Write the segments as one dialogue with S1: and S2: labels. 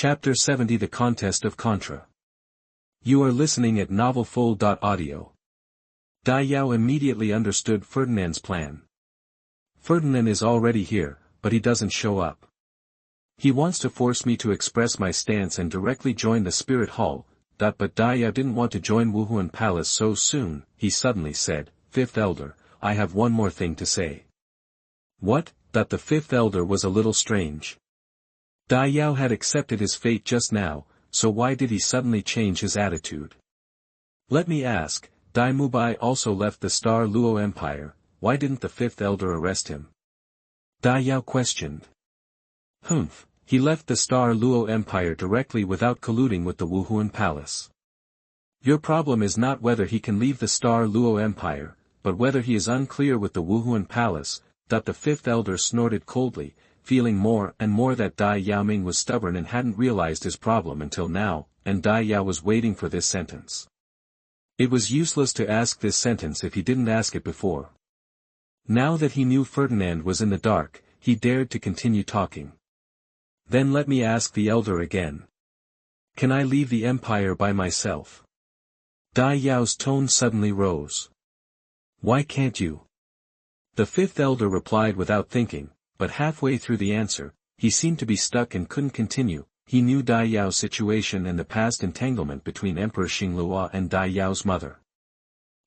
S1: Chapter 70 The Contest of Contra. You are listening at novelfull.audio. Dai Yao immediately understood Ferdinand's plan. Ferdinand is already here, but he doesn't show up. He wants to force me to express my stance and directly join the Spirit Hall, but Dai Yao didn't want to join Wuhuan Palace so soon. He suddenly said, "Fifth Elder, I have one more thing to say." What? That the Fifth Elder was a little strange. Dai Yao had accepted his fate just now, so why did he suddenly change his attitude? Let me ask, Dai Mubai also left the Star Luo Empire, why didn't the Fifth Elder arrest him? Dai Yao questioned. He left the Star Luo Empire directly without colluding with the Wuhuan Palace. Your problem is not whether he can leave the Star Luo Empire, but whether he is unclear with the Wuhuan Palace. The Fifth Elder snorted coldly, feeling more and more that Dai Yaoming was stubborn and hadn't realized his problem until now, and Dai Yao was waiting for this sentence. It was useless to ask this sentence if he didn't ask it before. Now that he knew Ferdinand was in the dark, he dared to continue talking. Then let me ask the Elder again. Can I leave the Empire by myself? Dai Yao's tone suddenly rose. Why can't you? The Fifth Elder replied without thinking, but halfway through the answer, he seemed to be stuck and couldn't continue. He knew Dai Yao's situation and the past entanglement between Emperor Xingluo and Dai Yao's mother.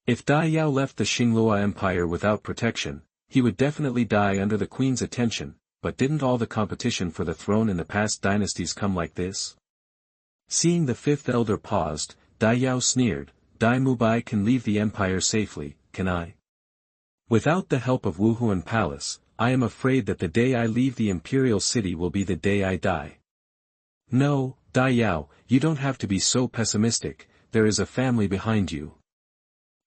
S1: If Dai Yao left the Xingluo Empire without protection, he would definitely die under the Queen's attention, but didn't all the competition for the throne in the past dynasties come like this? Seeing the Fifth Elder paused, Dai Yao sneered, Dai Mubai can leave the Empire safely, can I? Without the help of Wuhuan Palace, I am afraid that the day I leave the Imperial City will be the day I die. No, Dai Yao, you don't have to be so pessimistic, there is a family behind you.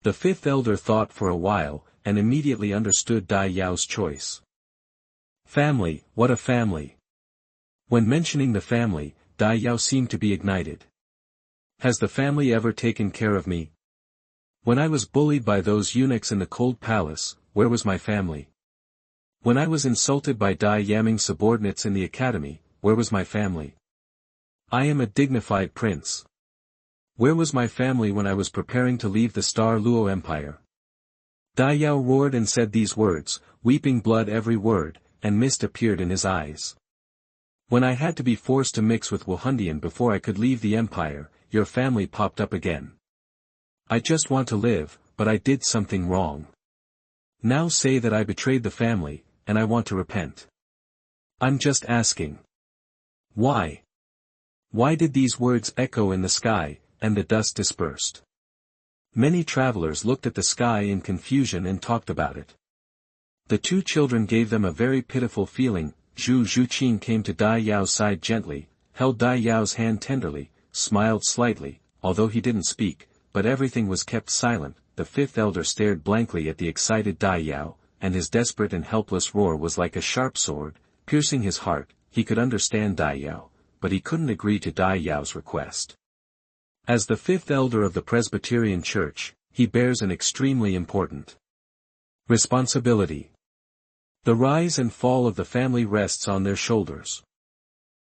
S1: The Fifth Elder thought for a while, and immediately understood Dai Yao's choice. Family, what a family! When mentioning the family, Dai Yao seemed to be ignited. Has the family ever taken care of me? When I was bullied by those eunuchs in the cold palace, where was my family? When I was insulted by Dai Yaming's subordinates in the academy, where was my family? I am a dignified prince. Where was my family when I was preparing to leave the Star Luo Empire? Dai Yao roared and said these words, weeping blood every word, and mist appeared in his eyes. When I had to be forced to mix with Wuhundian before I could leave the empire, your family popped up again. I just want to live, but I did something wrong. Now say that I betrayed the family, and I want to repent. I'm just asking. Why? Why did these words echo in the sky, and the dust dispersed? Many travelers looked at the sky in confusion and talked about it. The two children gave them a very pitiful feeling. Zhu Zhuqing came to Dai Yao's side gently, held Dai Yao's hand tenderly, smiled slightly, although he didn't speak, but everything was kept silent. The Fifth Elder stared blankly at the excited Dai Yao, and his desperate and helpless roar was like a sharp sword, piercing his heart. He could understand Dai Yao, but he couldn't agree to Dai Yao's request. As the Fifth Elder of the Presbyterian Church, he bears an extremely important responsibility. The rise and fall of the family rests on their shoulders.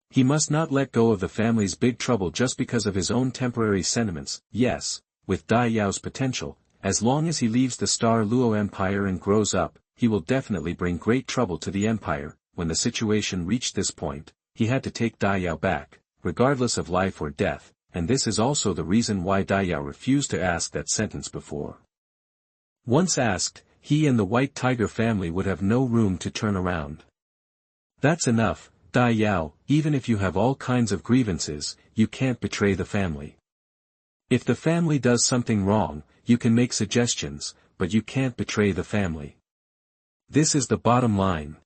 S1: He must not let go of the family's big trouble just because of his own temporary sentiments. Yes, with Dai Yao's potential, as long as he leaves the Star Luo Empire and grows up, he will definitely bring great trouble to the empire. When the situation reached this point, he had to take Dai Yao back, regardless of life or death, and this is also the reason why Dai Yao refused to ask that sentence before. Once asked, he and the White Tiger family would have no room to turn around. That's enough, Dai Yao, even if you have all kinds of grievances, you can't betray the family. If the family does something wrong, you can make suggestions, but you can't betray the family. This is the bottom line.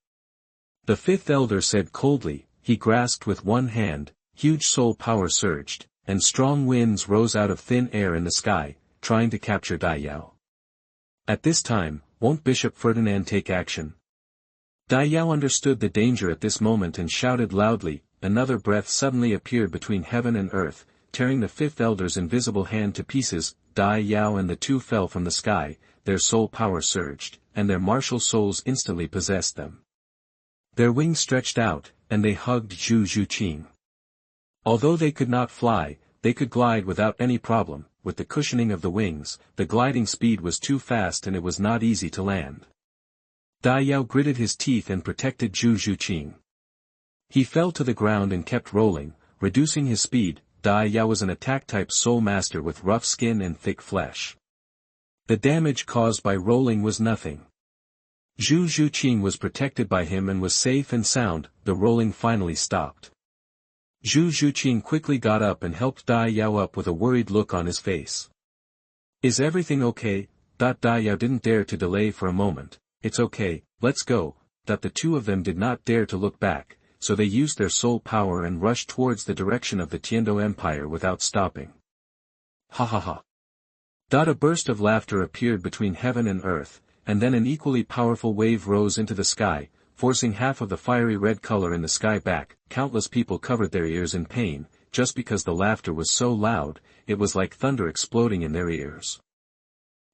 S1: The Fifth Elder said coldly. He grasped with one hand, huge soul power surged, and strong winds rose out of thin air in the sky, trying to capture Dai Yao. At this time, won't Bishop Ferdinand take action? Dai Yao understood the danger at this moment and shouted loudly. Another breath suddenly appeared between heaven and earth, tearing the Fifth Elder's invisible hand to pieces. Dai Yao and the two fell from the sky, their soul power surged, and their martial souls instantly possessed them. Their wings stretched out, and they hugged Zhu Zhuqing. Although they could not fly, they could glide without any problem. With the cushioning of the wings, the gliding speed was too fast and it was not easy to land. Dai Yao gritted his teeth and protected Zhu Zhuqing. He fell to the ground and kept rolling, reducing his speed. Dai Yao was an attack-type soul master with rough skin and thick flesh. The damage caused by rolling was nothing. Zhu Zhuqing was protected by him and was safe and sound. The rolling finally stopped. Zhu Zhuqing quickly got up and helped Dai Yao up with a worried look on his face. "Is everything okay?" Dai Yao didn't dare to delay for a moment. "It's okay, let's go." The two of them did not dare to look back, so they used their soul power and rushed towards the direction of the Tiandou Empire without stopping. Ha ha ha. A burst of laughter appeared between heaven and earth, and then an equally powerful wave rose into the sky, forcing half of the fiery red color in the sky back. Countless people covered their ears in pain, just because the laughter was so loud. It was like thunder exploding in their ears.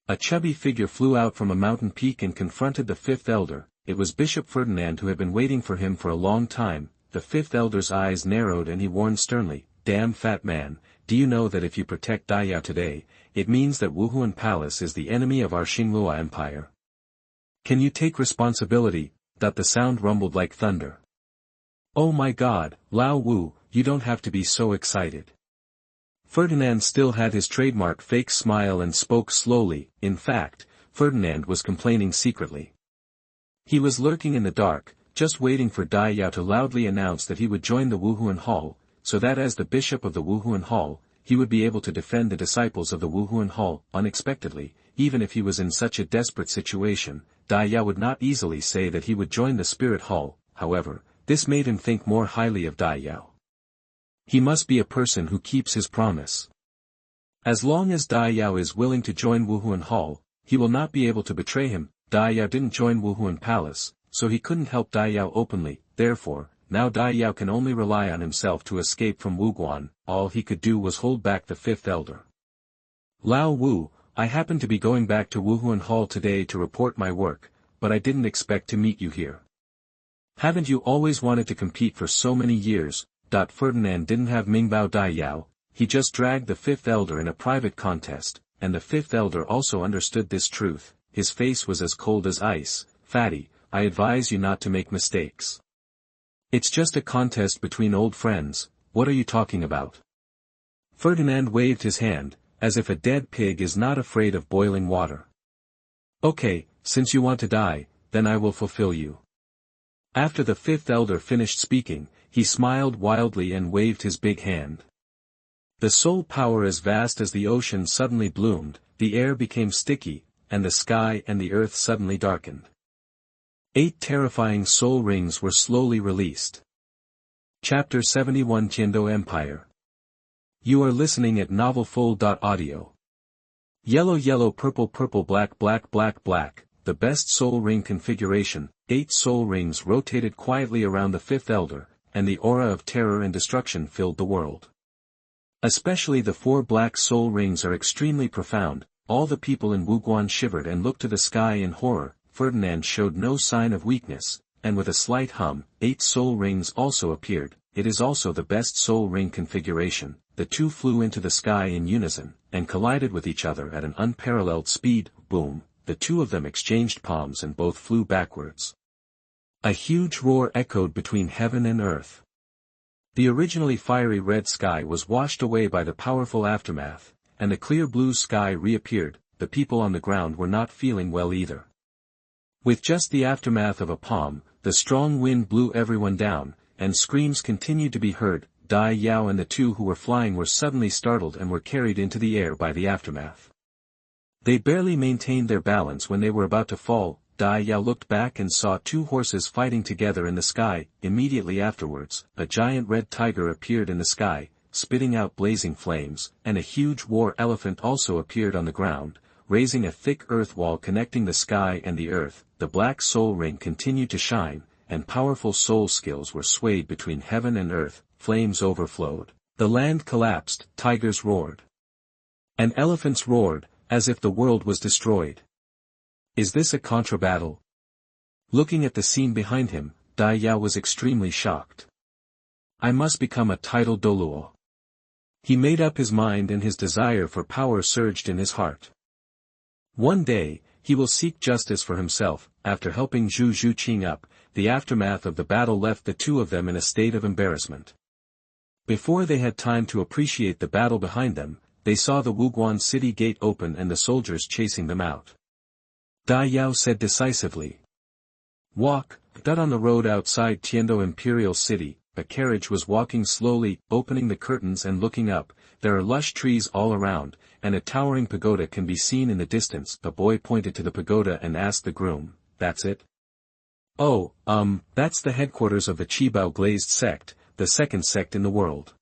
S1: A chubby figure flew out from a mountain peak and confronted the fifth elder. It was Bishop Ferdinand, who had been waiting for him for a long time. The fifth elder's eyes narrowed and he warned sternly, "Damn fat man, do you know that if you protect Dai Yao today, it means that Wuhuan Palace is the enemy of our Xingluo Empire? Can you take responsibility?" The sound rumbled like thunder. "Oh my God, Lao Wu, you don't have to be so excited." Ferdinand still had his trademark fake smile and spoke slowly. In fact, Ferdinand was complaining secretly. He was lurking in the dark, just waiting for Dai Yao to loudly announce that he would join the Wuhuan Hall, so that as the bishop of the Wuhuan Hall, he would be able to defend the disciples of the Wuhuan Hall. Unexpectedly, even if he was in such a desperate situation, Dai Yao would not easily say that he would join the Spirit Hall. However, this made him think more highly of Dai Yao. He must be a person who keeps his promise. As long as Dai Yao is willing to join Wuhuan Hall, he will not be able to betray him. Dai Yao didn't join Wuhuan Palace, so he couldn't help Dai Yao openly. Therefore, now Dai Yao can only rely on himself to escape from Wuguan. All he could do was hold back the fifth elder. "Lao Wu, I happen to be going back to Wuhuan Hall today to report my work, but I didn't expect to meet you here. Haven't you always wanted to compete for so many years?" Ferdinand didn't have Mingbao Dai Yao, he just dragged the fifth elder in a private contest, and the fifth elder also understood this truth. His face was as cold as ice. "Fatty, I advise you not to make mistakes. It's just a contest between old friends, what are you talking about?" Ferdinand waved his hand, as if a dead pig is not afraid of boiling water. "Okay, since you want to die, then I will fulfill you." After the fifth elder finished speaking, he smiled wildly and waved his big hand. The soul power as vast as the ocean suddenly bloomed, the air became sticky, and the sky and the earth suddenly darkened. 8 terrifying soul rings were slowly released. Chapter 71 Tiandou Empire. You are listening at novelfull.audio. Yellow yellow purple purple black black black black, the best soul ring configuration. 8 soul rings rotated quietly around the fifth elder, and the aura of terror and destruction filled the world. Especially the 4 black soul rings are extremely profound. All the people in Wuguan shivered and looked to the sky in horror. Ferdinand showed no sign of weakness, and with a slight hum, 8 soul rings also appeared. It is also the best soul ring configuration. The 2 flew into the sky in unison, and collided with each other at an unparalleled speed. Boom, the 2 of them exchanged palms and both flew backwards. A huge roar echoed between heaven and earth. The originally fiery red sky was washed away by the powerful aftermath, and the clear blue sky reappeared. The people on the ground were not feeling well either. With just the aftermath of a palm, the strong wind blew everyone down, and screams continued to be heard. Dai Yao and the 2 who were flying were suddenly startled and were carried into the air by the aftermath. They barely maintained their balance when they were about to fall. Dai Yao looked back and saw 2 horses fighting together in the sky. Immediately afterwards, a giant red tiger appeared in the sky, spitting out blazing flames, and a huge war elephant also appeared on the ground, raising a thick earth wall connecting the sky and the earth. The black soul ring continued to shine, and powerful soul skills were swayed between heaven and earth. Flames overflowed. The land collapsed, tigers roared. And elephants roared, as if the world was destroyed. Is this a Contra battle? Looking at the scene behind him, Dai Yao was extremely shocked. I must become a titled Douluo. He made up his mind and his desire for power surged in his heart. One day, he will seek justice for himself. After helping Zhu Zhuqing up, the aftermath of the battle left the two of them in a state of embarrassment. Before they had time to appreciate the battle behind them, they saw the Wuguan city gate open and the soldiers chasing them out. Dai Yao said decisively. Walk. That on the road outside Tiandou Imperial City, a carriage was walking slowly, opening the curtains and looking up. There are lush trees all around, and a towering pagoda can be seen in the distance. The boy pointed to the pagoda and asked the groom, "That's it?" "Oh, that's the headquarters of the Qibao Glazed sect, the second sect in the world."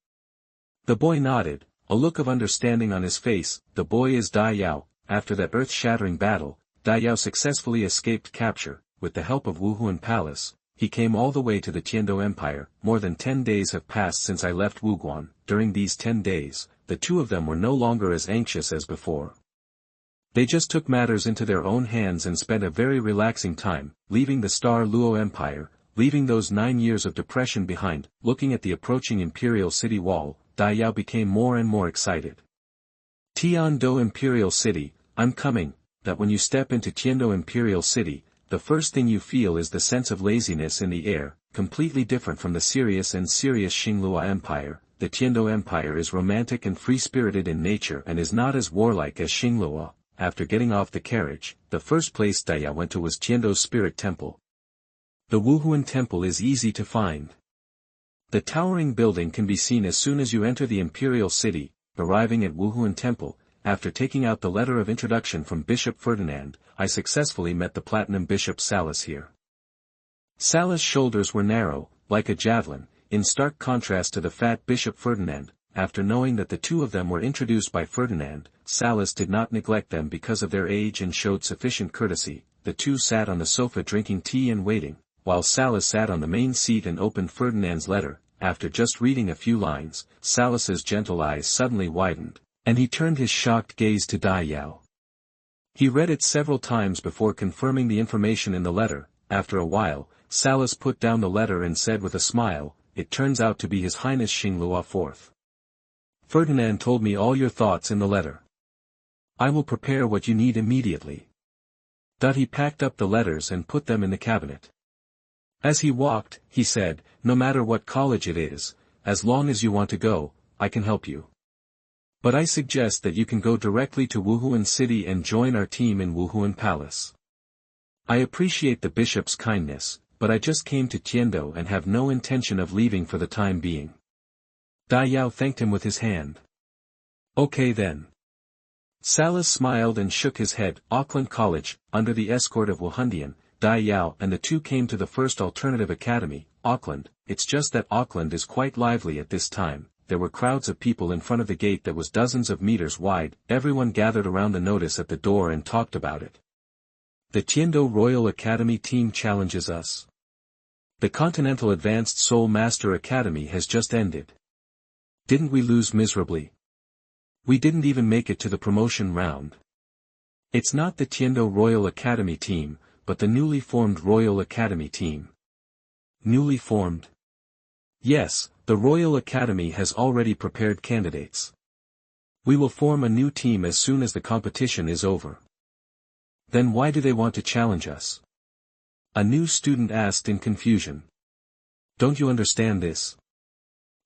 S1: The boy nodded, a look of understanding on his face. The boy is Dai Yao. After that earth-shattering battle, Dai Yao successfully escaped capture. With the help of Wuhuan Palace, he came all the way to the Tiandou Empire. More than 10 days have passed since I left Wuguan. During these 10 days, the two of them were no longer as anxious as before. They just took matters into their own hands and spent a very relaxing time, leaving the Star Luo Empire, leaving those 9 years of depression behind. Looking at the approaching Imperial City wall, Dai Yao became more and more excited. Tiandou Imperial City, I'm coming. That when you step into Tiandou Imperial City, the first thing you feel is the sense of laziness in the air, completely different from the serious Xingluo Empire. The Tiandou Empire is romantic and free-spirited in nature and is not as warlike as Xingluo. After getting off the carriage, the first place Dai Yao went to was Tiandou's Spirit Temple. The Wuhuan Temple is easy to find. The towering building can be seen as soon as you enter the Imperial City. Arriving at Wuhuan Temple, after taking out the letter of introduction from Bishop Ferdinand, I successfully met the Platinum Bishop Salas here. Salas' shoulders were narrow, like a javelin, in stark contrast to the fat Bishop Ferdinand. After knowing that the two of them were introduced by Ferdinand, Salas did not neglect them because of their age and showed sufficient courtesy. The two sat on the sofa drinking tea and waiting, while Salas sat on the main seat and opened Ferdinand's letter. After just reading a few lines, Salas's gentle eyes suddenly widened, and he turned his shocked gaze to Dai Yao. He read it several times before confirming the information in the letter. After a while, Salas put down the letter and said with a smile, "It turns out to be His Highness Xingluo IV. Ferdinand told me all your thoughts in the letter. I will prepare what you need immediately." He packed up the letters and put them in the cabinet. As he walked, he said, "No matter what college it is, as long as you want to go, I can help you. But I suggest that you can go directly to Wuhuan City and join our team in Wuhuan Palace. I appreciate the bishop's kindness, but I just came to Tiandou and have no intention of leaving for the time being." Dai Yao thanked him with his hand. "Okay then." Salas smiled and shook his head. Auckland College, under the escort of Wuhandian, Dai Yao and the two came to the first alternative academy, Auckland. It's just that Auckland is quite lively at this time. There were crowds of people in front of the gate that was dozens of meters wide. Everyone gathered around the notice at the door and talked about it. The Tiandou Royal Academy team challenges us. The Continental Advanced Soul Master Academy has just ended. Didn't we lose miserably? We didn't even make it to the promotion round. It's not the Tiandou Royal Academy team, but the newly formed Royal Academy team. Newly formed? Yes, the Royal Academy has already prepared candidates. We will form a new team as soon as the competition is over. Then why do they want to challenge us? A new student asked in confusion. Don't you understand this?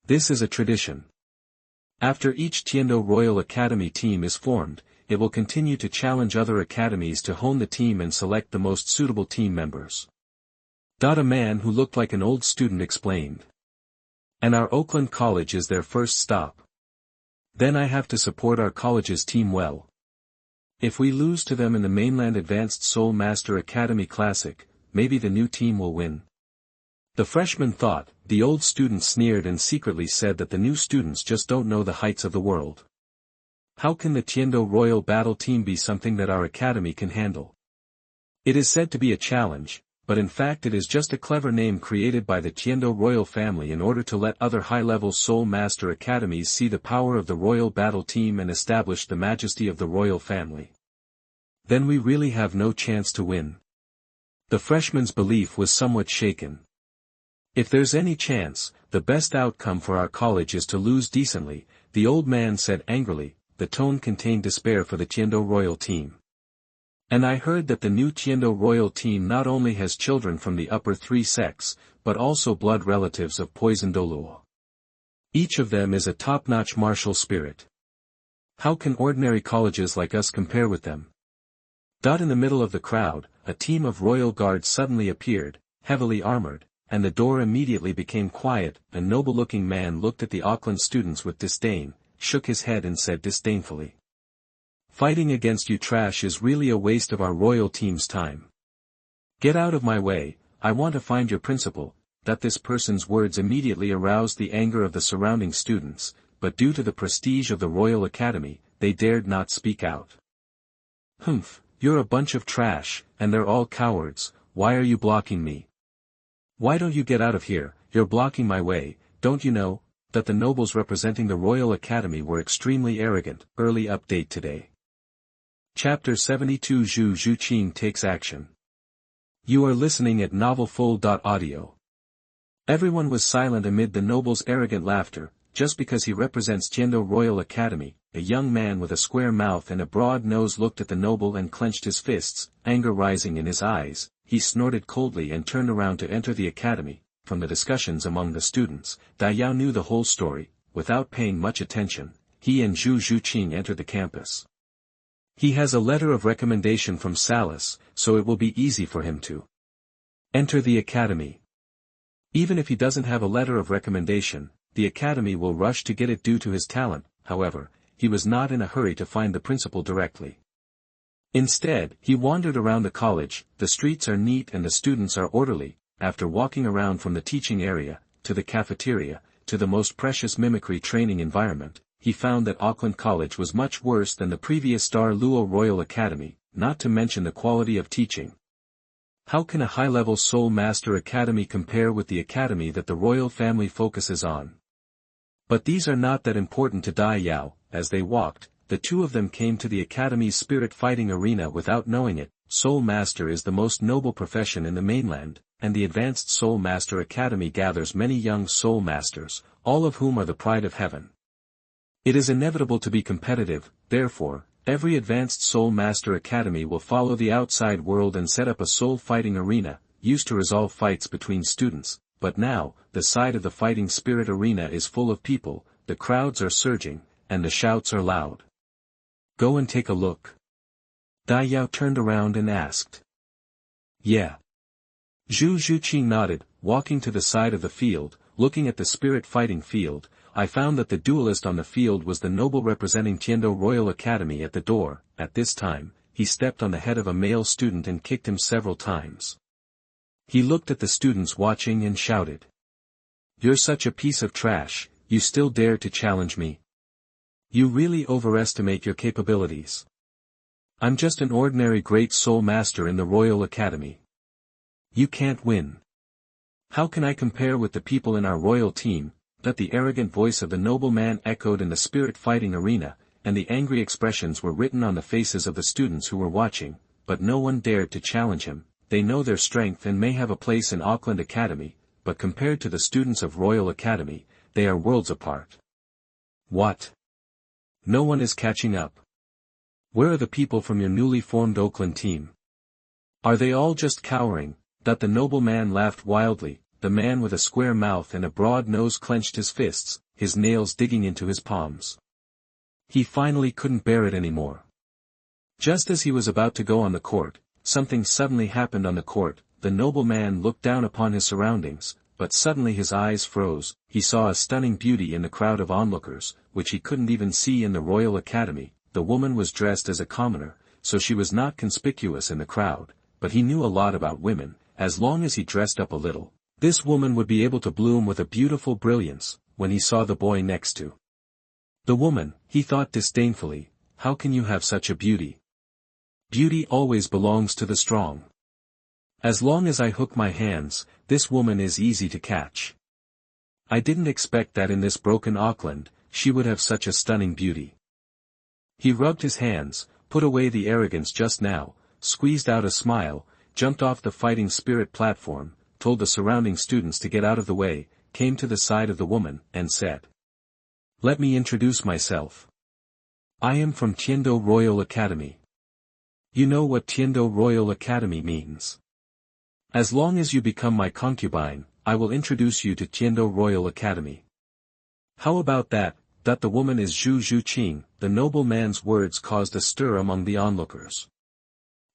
S1: This is a tradition. After each Tiandou Royal Academy team is formed, it will continue to challenge other academies to hone the team and select the most suitable team members. A man who looked like an old student explained. And our Oakland College is their first stop. Then I have to support our college's team well. If we lose to them in the mainland Advanced Soul Master Academy Classic, maybe the new team will win. The freshman thought. The old student sneered and secretly said that the new students just don't know the heights of the world. How can the Tiandou Royal Battle Team be something that our academy can handle? It is said to be a challenge, but in fact it is just a clever name created by the Tiandou Royal family in order to let other high-level Soul Master Academies see the power of the Royal Battle Team and establish the majesty of the royal family. Then we really have no chance to win. The freshman's belief was somewhat shaken. If there's any chance, the best outcome for our college is to lose decently, the old man said angrily. The tone contained despair for the Tiandou royal team. And I heard that the new Tiandou royal team not only has children from the upper three sects, but also blood relatives of poison Douluo. Each of them is a top-notch martial spirit. How can ordinary colleges like us compare with them? In the middle of the crowd, a team of royal guards suddenly appeared, heavily armored, and the door immediately became quiet. A noble-looking man looked at the Auckland students with disdain, shook his head and said disdainfully, "Fighting against you trash is really a waste of our royal team's time. Get out of my way, I want to find your principal." This person's words immediately aroused the anger of the surrounding students, but due to the prestige of the Royal Academy, they dared not speak out. "Humph, you're a bunch of trash, and they're all cowards. Why are you blocking me? Why don't you get out of here? You're blocking my way. Don't you know that the nobles representing the Royal Academy were extremely arrogant?" Early update today. Chapter 72 Zhu Zhuqing takes action. You are listening at novelfull.audio. Everyone was silent amid the noble's arrogant laughter. Just because he represents Tiandou Royal Academy, a young man with a square mouth and a broad nose looked at the noble and clenched his fists, anger rising in his eyes. He snorted coldly and turned around to enter the academy. From the discussions among the students, Dai Yao knew the whole story. Without paying much attention, he and Zhu Zhuqing entered the campus. He has a letter of recommendation from Salus, so it will be easy for him to enter the academy. Even if he doesn't have a letter of recommendation, the academy will rush to get it due to his talent. However, he was not in a hurry to find the principal directly. Instead, he wandered around the college. The streets are neat and the students are orderly. After walking around from the teaching area, to the cafeteria, to the most precious mimicry training environment, he found that Auckland College was much worse than the previous Douluo Royal Academy, not to mention the quality of teaching. How can a high-level Soul Master Academy compare with the academy that the royal family focuses on? But these are not that important to Dai Yao. As they walked, the two of them came to the academy's spirit fighting arena without knowing it. Soul Master is the most noble profession in the mainland, and the Advanced Soul Master Academy gathers many young Soul Masters, all of whom are the pride of heaven. It is inevitable to be competitive, therefore, every Advanced Soul Master Academy will follow the outside world and set up a soul fighting arena, used to resolve fights between students. But now, the side of the fighting spirit arena is full of people, the crowds are surging, and the shouts are loud. Go and take a look. Dai Yao turned around and asked. Yeah. Zhu Zhuqing nodded, walking to the side of the field, looking at the spirit fighting field. I found that the duelist on the field was the noble representing Tiandou Royal Academy at the door. At this time, he stepped on the head of a male student and kicked him several times. He looked at the students watching and shouted. You're such a piece of trash, you still dare to challenge me? You really overestimate your capabilities. I'm just an ordinary great soul master in the Royal Academy. You can't win. How can I compare with the people in our royal team? That the arrogant voice of the noble man echoed in the spirit fighting arena, and the angry expressions were written on the faces of the students who were watching, but no one dared to challenge him. They know their strength and may have a place in Auckland Academy, but compared to the students of Royal Academy, they are worlds apart. What? No one is catching up. Where are the people from your newly formed Auckland team? Are they all just cowering? The noble man laughed wildly. The man with a square mouth and a broad nose clenched his fists, his nails digging into his palms. He finally couldn't bear it anymore. Just as he was about to go on the court, something suddenly happened on the court. The noble man looked down upon his surroundings, but suddenly his eyes froze. He saw a stunning beauty in the crowd of onlookers, which he couldn't even see in the Royal Academy. The woman was dressed as a commoner, so she was not conspicuous in the crowd, but he knew a lot about women. As long as he dressed up a little, this woman would be able to bloom with a beautiful brilliance. When he saw the boy next to the woman, he thought disdainfully, how can you have such a beauty? Beauty always belongs to the strong. As long as I hook my hands, this woman is easy to catch. I didn't expect that in this broken Auckland, she would have such a stunning beauty. He rubbed his hands, put away the arrogance just now, squeezed out a smile, jumped off the fighting spirit platform, told the surrounding students to get out of the way, came to the side of the woman, and said, "Let me introduce myself. I am from Tiandou Royal Academy. You know what Tiandou Royal Academy means. As long as you become my concubine, I will introduce you to Tiandou Royal Academy. How about that?" That the woman is Zhu Zhuqing. The nobleman's words caused a stir among the onlookers.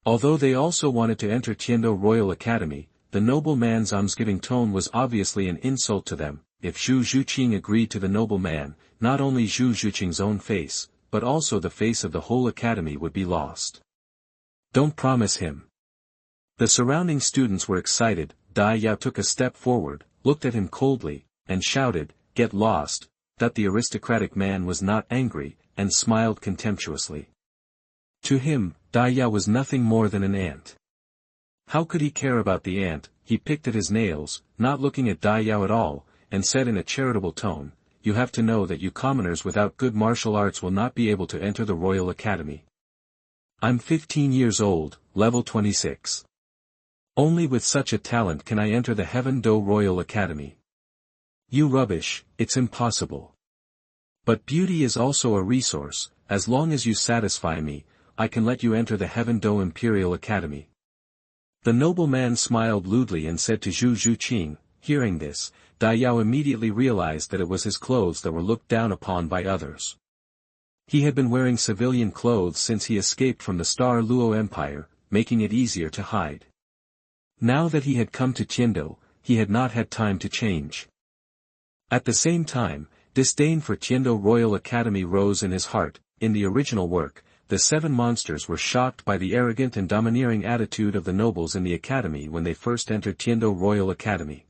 S1: Although they also wanted to enter Tiandou Royal Academy, the nobleman's almsgiving tone was obviously an insult to them. If Zhu Zhuqing agreed to the nobleman, not only Zhu Zhuqing's own face, but also the face of the whole academy would be lost. Don't promise him. The surrounding students were excited. Dai Yao took a step forward, looked at him coldly, and shouted, "Get lost!" That the aristocratic man was not angry, and smiled contemptuously. To him, Dai Yao was nothing more than an ant. How could he care about the ant? He picked at his nails, not looking at Dai Yao at all, and said in a charitable tone, "You have to know that you commoners without good martial arts will not be able to enter the Royal Academy. I'm 15 years old, level 26. Only with such a talent can I enter the Helplessness Royal Academy. You rubbish, it's impossible. But beauty is also a resource. As long as you satisfy me, I can let you enter the Helplessness Imperial Academy." The nobleman smiled lewdly and said to Zhu Zhuqing. Hearing this, Dai Yao immediately realized that it was his clothes that were looked down upon by others. He had been wearing civilian clothes since he escaped from the Star Luo Empire, making it easier to hide. Now that he had come to Tiandou, he had not had time to change. At the same time, disdain for Tiandou Royal Academy rose in his heart. In the original work, the 7 monsters were shocked by the arrogant and domineering attitude of the nobles in the academy when they first entered Tiandou Royal Academy.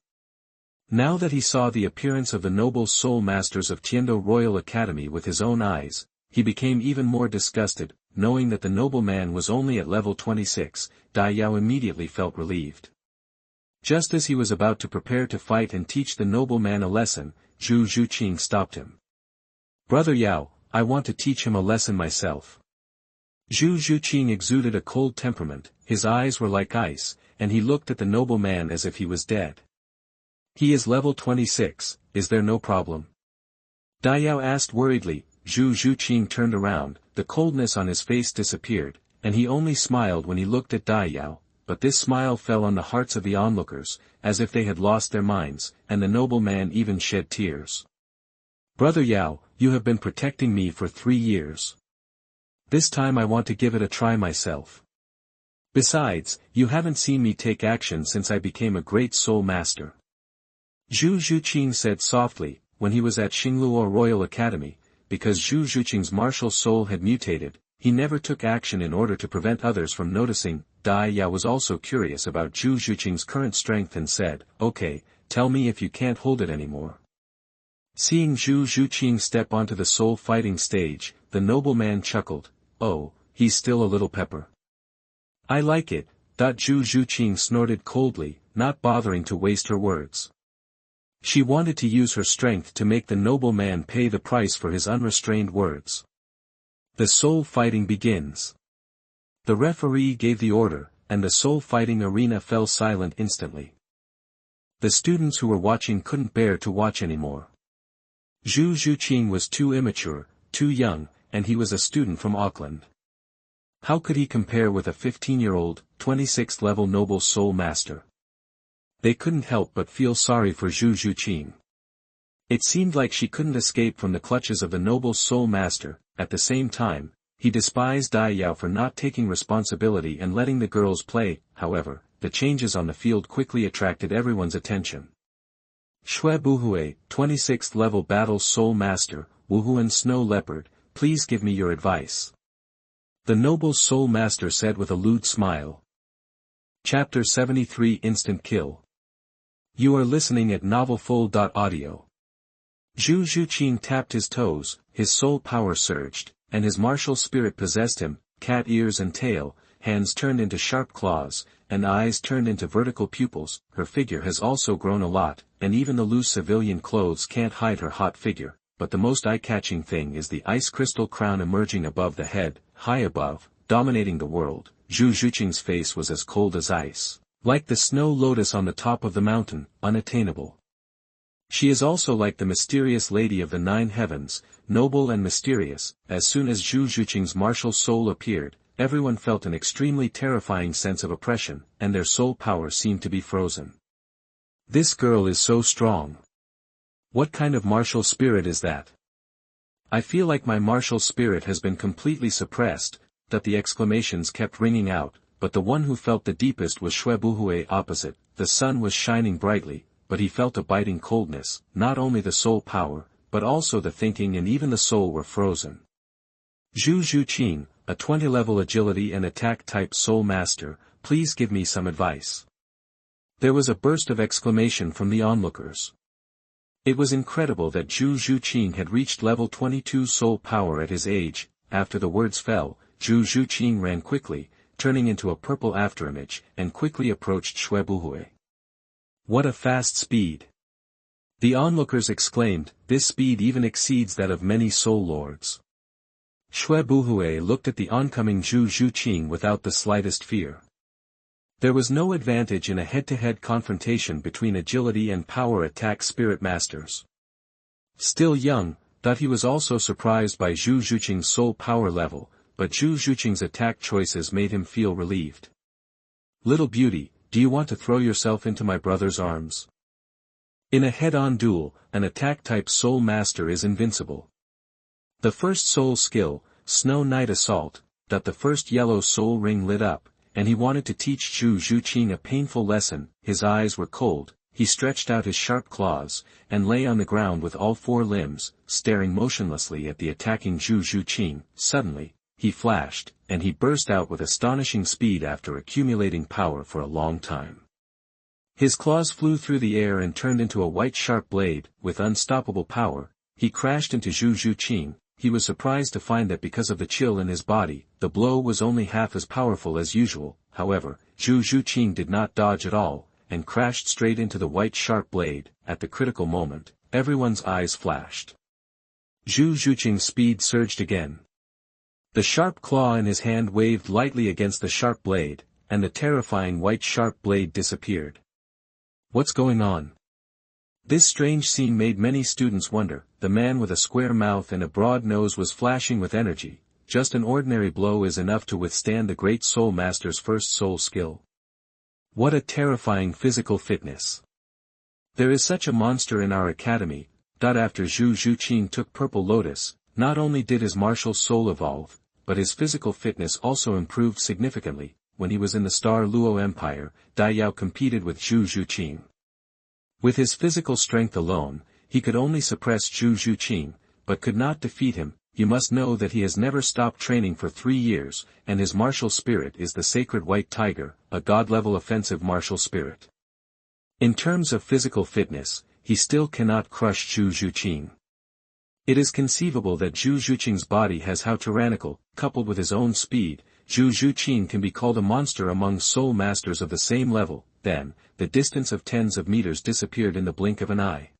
S1: Now that he saw the appearance of the noble soul masters of Tiandou Royal Academy with his own eyes, he became even more disgusted. Knowing that the nobleman was only at level 26, Dai Yao immediately felt relieved. Just as he was about to prepare to fight and teach the nobleman a lesson, Zhu Zhuqing stopped him. "Brother Yao, I want to teach him a lesson myself." Zhu Zhuqing exuded a cold temperament, his eyes were like ice, and he looked at the nobleman as if he was dead. "He is level 26, is there no problem?" Dai Yao asked worriedly. Zhu Zhuqing turned around, the coldness on his face disappeared, and he only smiled when he looked at Dai Yao, but this smile fell on the hearts of the onlookers, as if they had lost their minds, and the nobleman even shed tears. "Brother Yao, you have been protecting me for 3 years. This time I want to give it a try myself. Besides, you haven't seen me take action since I became a great soul master." Zhu Zhuqing said softly. When he was at Xingluo Royal Academy, because Zhu Zhuqing's martial soul had mutated, he never took action in order to prevent others from noticing. Dai Yao was also curious about Zhu Zhuqing's current strength and said, "Okay, tell me if you can't hold it anymore." Seeing Zhu Zhuqing step onto the soul fighting stage, the nobleman chuckled, "Oh, he's still a little pepper. I like it." Zhu Zhuqing snorted coldly, not bothering to waste her words. She wanted to use her strength to make the nobleman pay the price for his unrestrained words. The soul fighting begins. The referee gave the order, and the soul fighting arena fell silent instantly. The students who were watching couldn't bear to watch anymore. Zhu Zhuqing was too immature, too young, and he was a student from Auckland. How could he compare with a 15-year-old, 26th level noble soul master? They couldn't help but feel sorry for Zhu Zhuqing. It seemed like she couldn't escape from the clutches of the noble soul master. At the same time, he despised Dai Yao for not taking responsibility and letting the girls play. However, the changes on the field quickly attracted everyone's attention. Shui Buhui, 26th level battle soul master, Wuhuan Snow Leopard, please give me your advice. The noble soul master said with a lewd smile. Chapter 73 Instant Kill. You are listening at novelfull.audio. Zhu Zhuqing tapped his toes, his soul power surged, and his martial spirit possessed him. Cat ears and tail, hands turned into sharp claws, and eyes turned into vertical pupils. Her figure has also grown a lot, and even the loose civilian clothes can't hide her hot figure, but the most eye-catching thing is the ice crystal crown emerging above the head, high above, dominating the world. Zhu Zhuqing's face was as cold as ice. Like the snow lotus on the top of the mountain, unattainable. She is also like the mysterious lady of the 9 heavens, noble and mysterious. As soon as Zhu Zhuqing's martial soul appeared, everyone felt an extremely terrifying sense of oppression, and their soul power seemed to be frozen. This girl is so strong. What kind of martial spirit is that? I feel like my martial spirit has been completely suppressed, that the exclamations kept ringing out, but the one who felt the deepest was Xue Buhui opposite. The sun was shining brightly, but he felt a biting coldness. Not only the soul power, but also the thinking and even the soul were frozen. Zhu Zhuqing, a 20-level agility and attack type soul master, please give me some advice. There was a burst of exclamation from the onlookers. It was incredible that Zhu Zhuqing had reached level 22 soul power at his age. After the words fell, Zhu Zhuqing ran quickly, turning into a purple afterimage, and quickly approached Xue Buhui. What a fast speed! The onlookers exclaimed, this speed even exceeds that of many soul lords. Xue Buhui looked at the oncoming Zhu Zhuqing without the slightest fear. There was no advantage in a head-to-head confrontation between agility and power attack spirit masters. Still young, that he was also surprised by Zhu Zhuqing's soul power level, but Zhu Zhuqing's attack choices made him feel relieved. Little beauty, do you want to throw yourself into my brother's arms? In a head-on duel, an attack-type soul master is invincible. The first soul skill, Snow Night Assault, that the first yellow soul ring lit up, and he wanted to teach Zhu Zhuqing a painful lesson. His eyes were cold, he stretched out his sharp claws, and lay on the ground with all 4 limbs, staring motionlessly at the attacking Zhu Zhuqing. Suddenly, he flashed, and he burst out with astonishing speed after accumulating power for a long time. His claws flew through the air and turned into a white sharp blade. With unstoppable power, he crashed into Zhu Zhuqing. He was surprised to find that because of the chill in his body, the blow was only half as powerful as usual. However, Zhu Zhuqing did not dodge at all, and crashed straight into the white sharp blade. At the critical moment, everyone's eyes flashed. Zhu Zhuqing's speed surged again. The sharp claw in his hand waved lightly against the sharp blade, and the terrifying white sharp blade disappeared. What's going on? This strange scene made many students wonder. The man with a square mouth and a broad nose was flashing with energy. Just an ordinary blow is enough to withstand the great soul master's first soul skill. What a terrifying physical fitness. There is such a monster in our academy. After Zhu Zhuqing took Purple Lotus, not only did his martial soul evolve, but his physical fitness also improved significantly. When he was in the Star Luo Empire, Dai Yao competed with Zhu Zhuqing. With his physical strength alone, he could only suppress Zhu Zhuqing, but could not defeat him. You must know that he has never stopped training for 3 years, and his martial spirit is the sacred white tiger, a god-level offensive martial spirit. In terms of physical fitness, he still cannot crush Zhu Zhuqing. It is conceivable that Zhu Zhuqing's body has how tyrannical, coupled with his own speed, Zhu Zhuqing can be called a monster among soul masters of the same level. Then, the distance of tens of meters disappeared in the blink of an eye.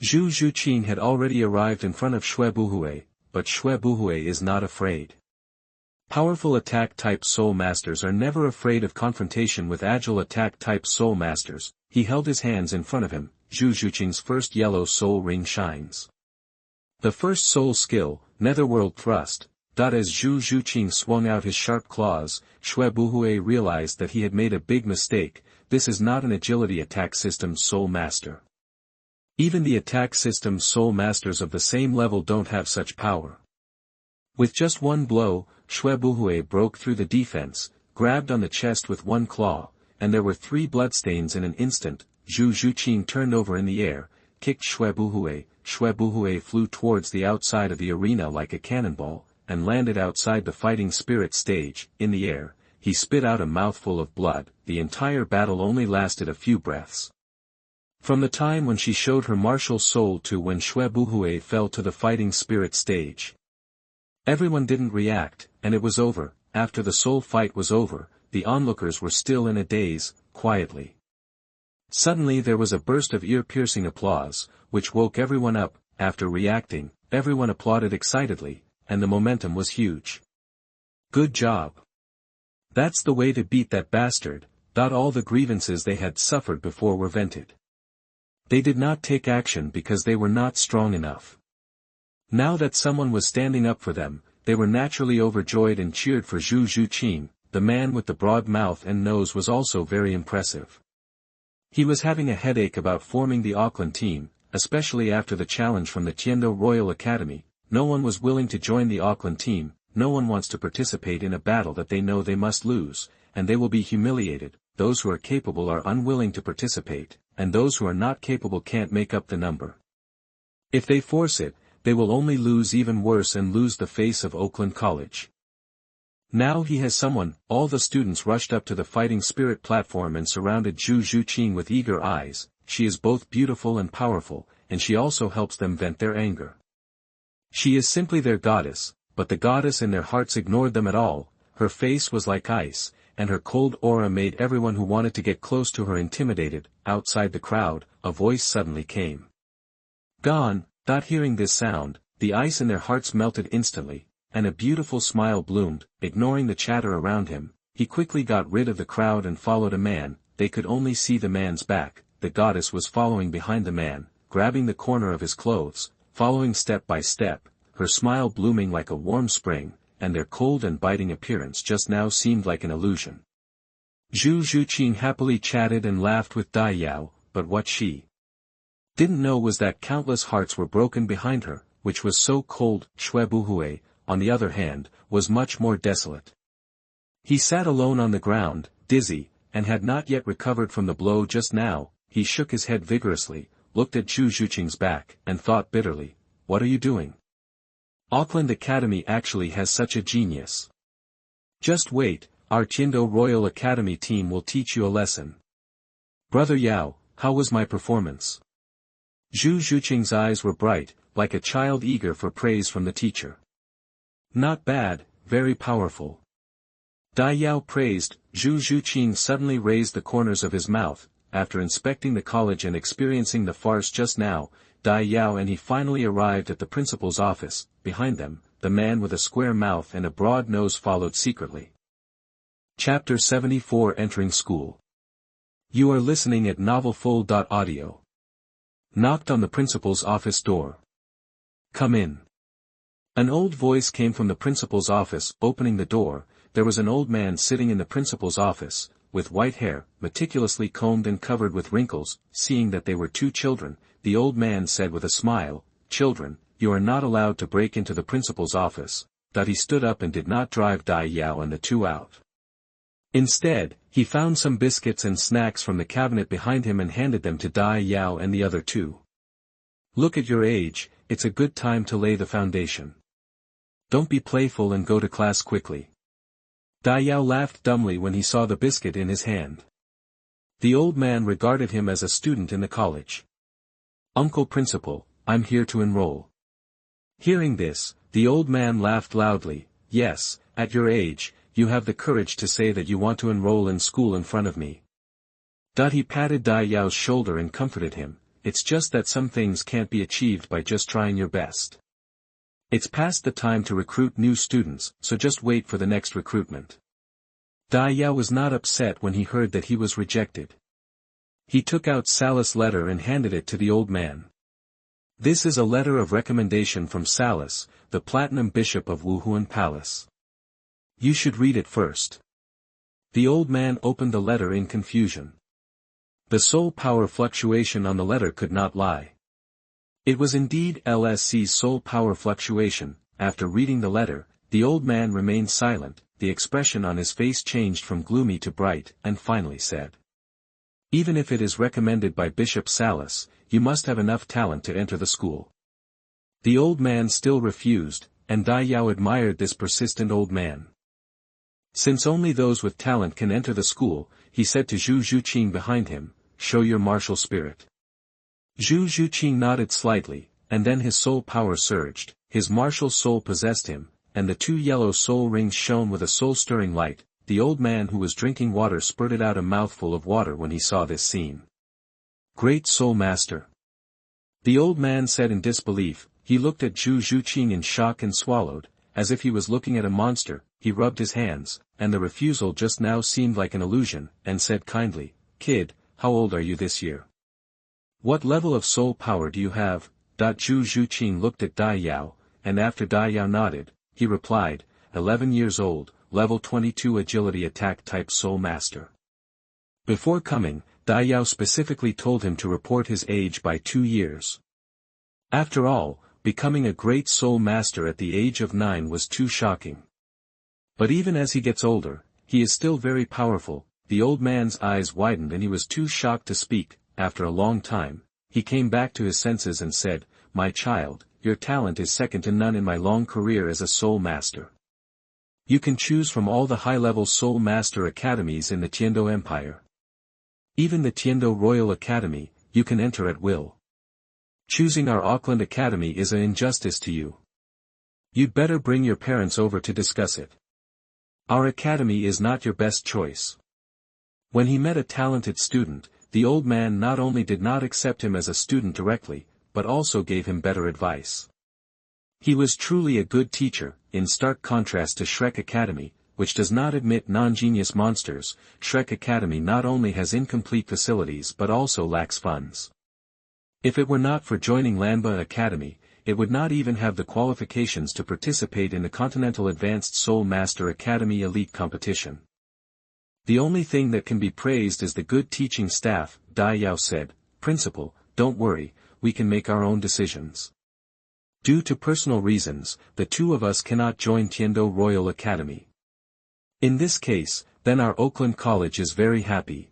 S1: Zhu Zhuqing had already arrived in front of Xue Buhui, but Xue Buhui is not afraid. Powerful attack-type soul masters are never afraid of confrontation with agile attack-type soul masters. He held his hands in front of him. Zhu Zhuqing's first yellow soul ring shines. The first soul skill, Netherworld Thrust. As Zhu Zhuqing swung out his sharp claws, Xue Buhui realized that he had made a big mistake. This is not an agility attack system soul master. Even the attack system soul masters of the same level don't have such power. With just one blow, Xue Buhui broke through the defense, grabbed on the chest with one claw, and there were 3 bloodstains in an instant. Zhu Zhuqing turned over in the air, kicked Xue Buhui. Xue Buhui flew towards the outside of the arena like a cannonball, and landed outside the fighting spirit stage. In the air, he spit out a mouthful of blood. The entire battle only lasted a few breaths. From the time when she showed her martial soul to when Xue Buhui fell to the fighting spirit stage. Everyone didn't react, and it was over. After the soul fight was over, the onlookers were still in a daze, quietly. Suddenly there was a burst of ear-piercing applause, which woke everyone up. After reacting, everyone applauded excitedly, and the momentum was huge. Good job. That's the way to beat that bastard. all the grievances they had suffered before were vented. They did not take action because they were not strong enough. Now that someone was standing up for them, they were naturally overjoyed and cheered for Zhu Zhuqing. The man with the broad mouth and nose was also very impressive. He was having a headache about forming the Auckland team, especially after the challenge from the Tiandou Royal Academy. No one was willing to join the Auckland team, no one wants to participate in a battle that they know they must lose, and they will be humiliated. Those who are capable are unwilling to participate, and those who are not capable can't make up the number. If they force it, they will only lose even worse and lose the face of Oakland College. Now he has someone. All the students rushed up to the fighting spirit platform and surrounded Zhu Zhuqing with eager eyes. She is both beautiful and powerful, and she also helps them vent their anger. She is simply their goddess, but the goddess in their hearts ignored them at all. Her face was like ice, and her cold aura made everyone who wanted to get close to her intimidated. Outside the crowd, a voice suddenly came. Gone. Hearing this sound, the ice in their hearts melted instantly, and a beautiful smile bloomed. Ignoring the chatter around him, he quickly got rid of the crowd and followed a man. They could only see the man's back. The goddess was following behind the man, grabbing the corner of his clothes, following step by step, her smile blooming like a warm spring, and their cold and biting appearance just now seemed like an illusion. Zhu Zhuqing happily chatted and laughed with Dai Yao, but what she didn't know was that countless hearts were broken behind her, which was so cold. Shui Buhui, on the other hand, was much more desolate. He sat alone on the ground, dizzy, and had not yet recovered from the blow just now. He shook his head vigorously, looked at Zhu Zhuqing's back, and thought bitterly, what are you doing? Auckland Academy actually has such a genius. Just wait, our Tiandou Royal Academy team will teach you a lesson. Brother Yao, how was my performance? Zhu Zhuqing's eyes were bright, like a child eager for praise from the teacher. Not bad, very powerful. Dai Yao praised. Zhu Zhuqing suddenly raised the corners of his mouth. After inspecting the college and experiencing the farce just now, Dai Yao and he finally arrived at the principal's office. Behind them, the man with a square mouth and a broad nose followed secretly. Chapter 74 Entering School. You are listening at novelfull.audio. Knocked on the principal's office door. Come in. An old voice came from the principal's office. Opening the door, there was an old man sitting in the principal's office, with white hair, meticulously combed and covered with wrinkles. Seeing that they were two children, the old man said with a smile, "Children, you are not allowed to break into the principal's office." That he stood up and did not drive Dai Yao and the two out. Instead, he found some biscuits and snacks from the cabinet behind him and handed them to Dai Yao and the other two. Look at your age, it's a good time to lay the foundation. Don't be playful and go to class quickly. Dai Yao laughed dumbly when he saw the biscuit in his hand. The old man regarded him as a student in the college. Uncle Principal, I'm here to enroll. Hearing this, the old man laughed loudly. Yes, at your age, you have the courage to say that you want to enroll in school in front of me. He patted Dai Yao's shoulder and comforted him. It's just that some things can't be achieved by just trying your best. It's past the time to recruit new students, so just wait for the next recruitment. Dai Yao was not upset when he heard that he was rejected. He took out Salus' letter and handed it to the old man. This is a letter of recommendation from Salus, the Platinum Bishop of Wuhuan Palace. You should read it first. The old man opened the letter in confusion. The soul power fluctuation on the letter could not lie. It was indeed LSC's soul power fluctuation. After reading the letter, the old man remained silent. The expression on his face changed from gloomy to bright, and finally said, even if it is recommended by Bishop Salus, you must have enough talent to enter the school. The old man still refused, and Dai Yao admired this persistent old man. Since only those with talent can enter the school, he said to Zhu Zhuqing behind him, show your martial spirit. Zhu Zhuqing nodded slightly, and then his soul power surged. His martial soul possessed him, and the two yellow soul rings shone with a soul-stirring light. The old man who was drinking water spurted out a mouthful of water when he saw this scene. Great Soul Master. The old man said in disbelief. He looked at Zhu Zhuqing in shock and swallowed, as if he was looking at a monster. he rubbed his hands, and the refusal just now seemed like an illusion, and said kindly, "Kid, how old are you this year? What level of soul power do you have?" Zhu Zhuqing looked at Dai Yao, and after Dai Yao nodded, he replied, 11 years old, level 22 agility attack type soul master. Before coming, Dai Yao specifically told him to report his age by 2 years. After all, becoming a great soul master at the age of 9 was too shocking. But even as he gets older, he is still very powerful. The old man's eyes widened and he was too shocked to speak. After a long time, he came back to his senses and said, "My child, your talent is second to none in my long career as a soul master. You can choose from all the high-level soul master academies in the Tiandou Empire. Even the Tiandou Royal Academy, you can enter at will. Choosing our Auckland Academy is an injustice to you. You'd better bring your parents over to discuss it. Our academy is not your best choice." When he met a talented student, the old man not only did not accept him as a student directly, but also gave him better advice. He was truly a good teacher, in stark contrast to Shrek Academy, which does not admit non-genius monsters. Shrek Academy not only has incomplete facilities but also lacks funds. If it were not for joining Lanba Academy, it would not even have the qualifications to participate in the Continental Advanced Soul Master Academy Elite competition. The only thing that can be praised is the good teaching staff. Dai Yao said, "Principal, don't worry, we can make our own decisions. Due to personal reasons, the two of us cannot join Tiandou Royal Academy. In this case, then our Oakland College is very happy."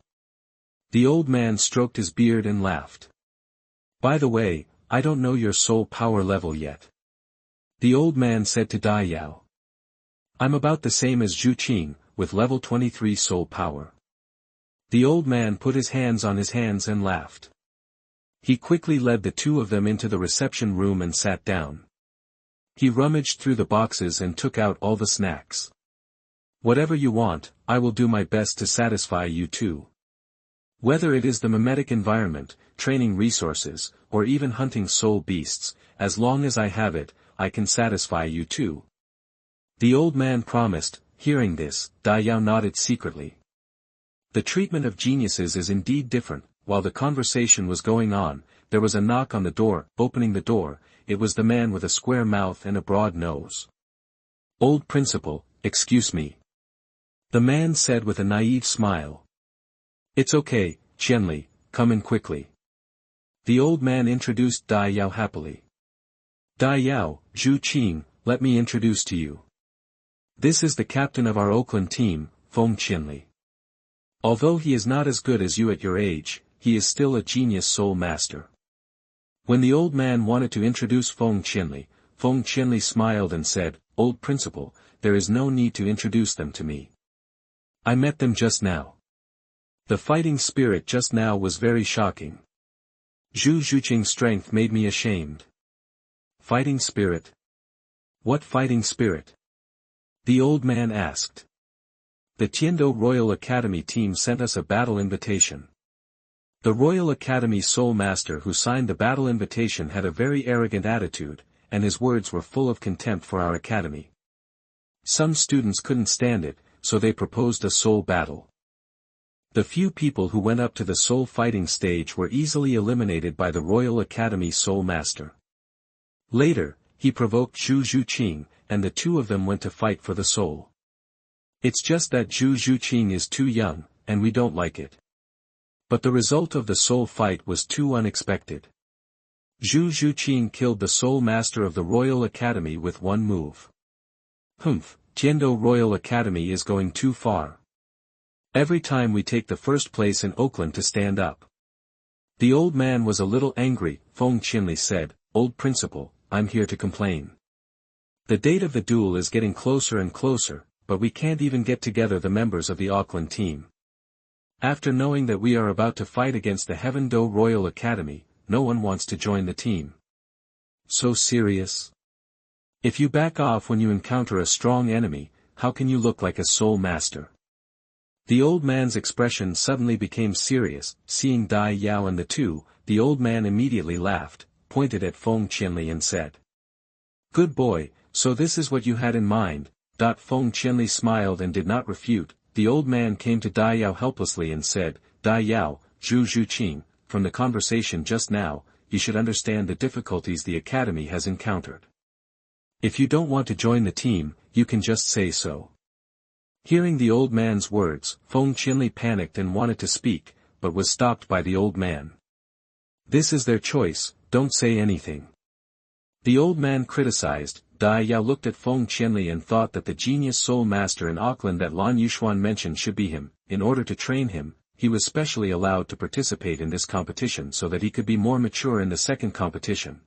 S1: The old man stroked his beard and laughed. "By the way, I don't know your soul power level yet." The old man said to Dai Yao, "I'm about the same as Zhuqing, with level 23 soul power." The old man put his hands on his hands and laughed. He quickly led the two of them into the reception room and sat down. He rummaged through the boxes and took out all the snacks. "Whatever you want, I will do my best to satisfy you too. Whether it is the mimetic environment, training resources, or even hunting soul beasts, as long as I have it, I can satisfy you too." The old man promised. Hearing this, Dai Yao nodded secretly. The treatment of geniuses is indeed different. While the conversation was going on, there was a knock on the door. Opening the door, it was the man with a square mouth and a broad nose. "Old principal, excuse me," the man said with a naive smile. "It's okay, Qianli, come in quickly." The old man introduced Dai Yao happily. "Dai Yao, Zhuqing, let me introduce to you. This is the captain of our Oakland team, Feng Qianli. Although he is not as good as you at your age, he is still a genius soul master." When the old man wanted to introduce Feng Qianli smiled and said, "Old principal, there is no need to introduce them to me. I met them just now. The fighting spirit just now was very shocking. Zhu Zhuqing's strength made me ashamed." "Fighting spirit? What fighting spirit?" the old man asked. "The Tiandou Royal Academy team sent us a battle invitation." The Royal Academy Soul Master who signed the battle invitation had a very arrogant attitude, and his words were full of contempt for our academy. Some students couldn't stand it, so they proposed a soul battle. The few people who went up to the soul fighting stage were easily eliminated by the Royal Academy Soul Master. Later, he provoked Zhu Zhuqing, and the two of them went to fight for the soul. It's just that Zhu Zhuqing is too young, and we don't like it. But the result of the soul fight was too unexpected. Zhu Zhuqing killed the soul master of the Royal Academy with one move. Tiandou Royal Academy is going too far. Every time we take the first place in Oakland to stand up. The old man was a little angry. Feng Qianli said, "Old principal, I'm here to complain. The date of the duel is getting closer and closer, but we can't even get together the members of the Auckland team. After knowing that we are about to fight against the Tiandou Royal Academy, no one wants to join the team. So serious? If you back off when you encounter a strong enemy, how can you look like a soul master?" The old man's expression suddenly became serious. Seeing Dai Yao and the two, the old man immediately laughed, pointed at Feng Qianli and said, "Good boy, so this is what you had in mind." Feng Qianli smiled and did not refute. The old man came to Dai Yao helplessly and said, Dai Yao, Zhu Zhuqing, from the conversation just now, you should understand the difficulties the academy has encountered. If you don't want to join the team, you can just say so. Hearing the old man's words, Feng Qianli panicked and wanted to speak, but was stopped by the old man. This is their choice, don't say anything. The old man criticized. Dai Yao looked at Feng Qianli and thought that the genius soul master in Auckland that Lan Yuxuan mentioned should be him. In order to train him, he was specially allowed to participate in this competition so that he could be more mature in the second competition.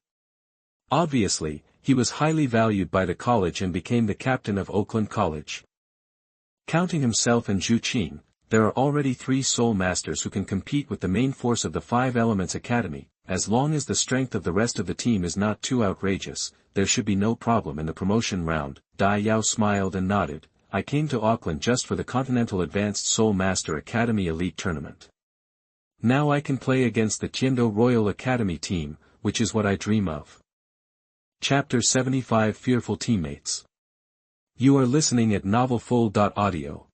S1: Obviously, he was highly valued by the college and became the captain of Auckland College. Counting himself and Zhu Qing, there are already 3 soul masters who can compete with the main force of the 5 Elements Academy. As long as the strength of the rest of the team is not too outrageous, there should be no problem in the promotion round. Dai Yao smiled and nodded. I came to Auckland just for the Continental Advanced Soul Master Academy Elite Tournament. Now I can play against the Tiandou Royal Academy team, which is what I dream of. Chapter 75 Fearful Teammates. You are listening at novelfull.audio.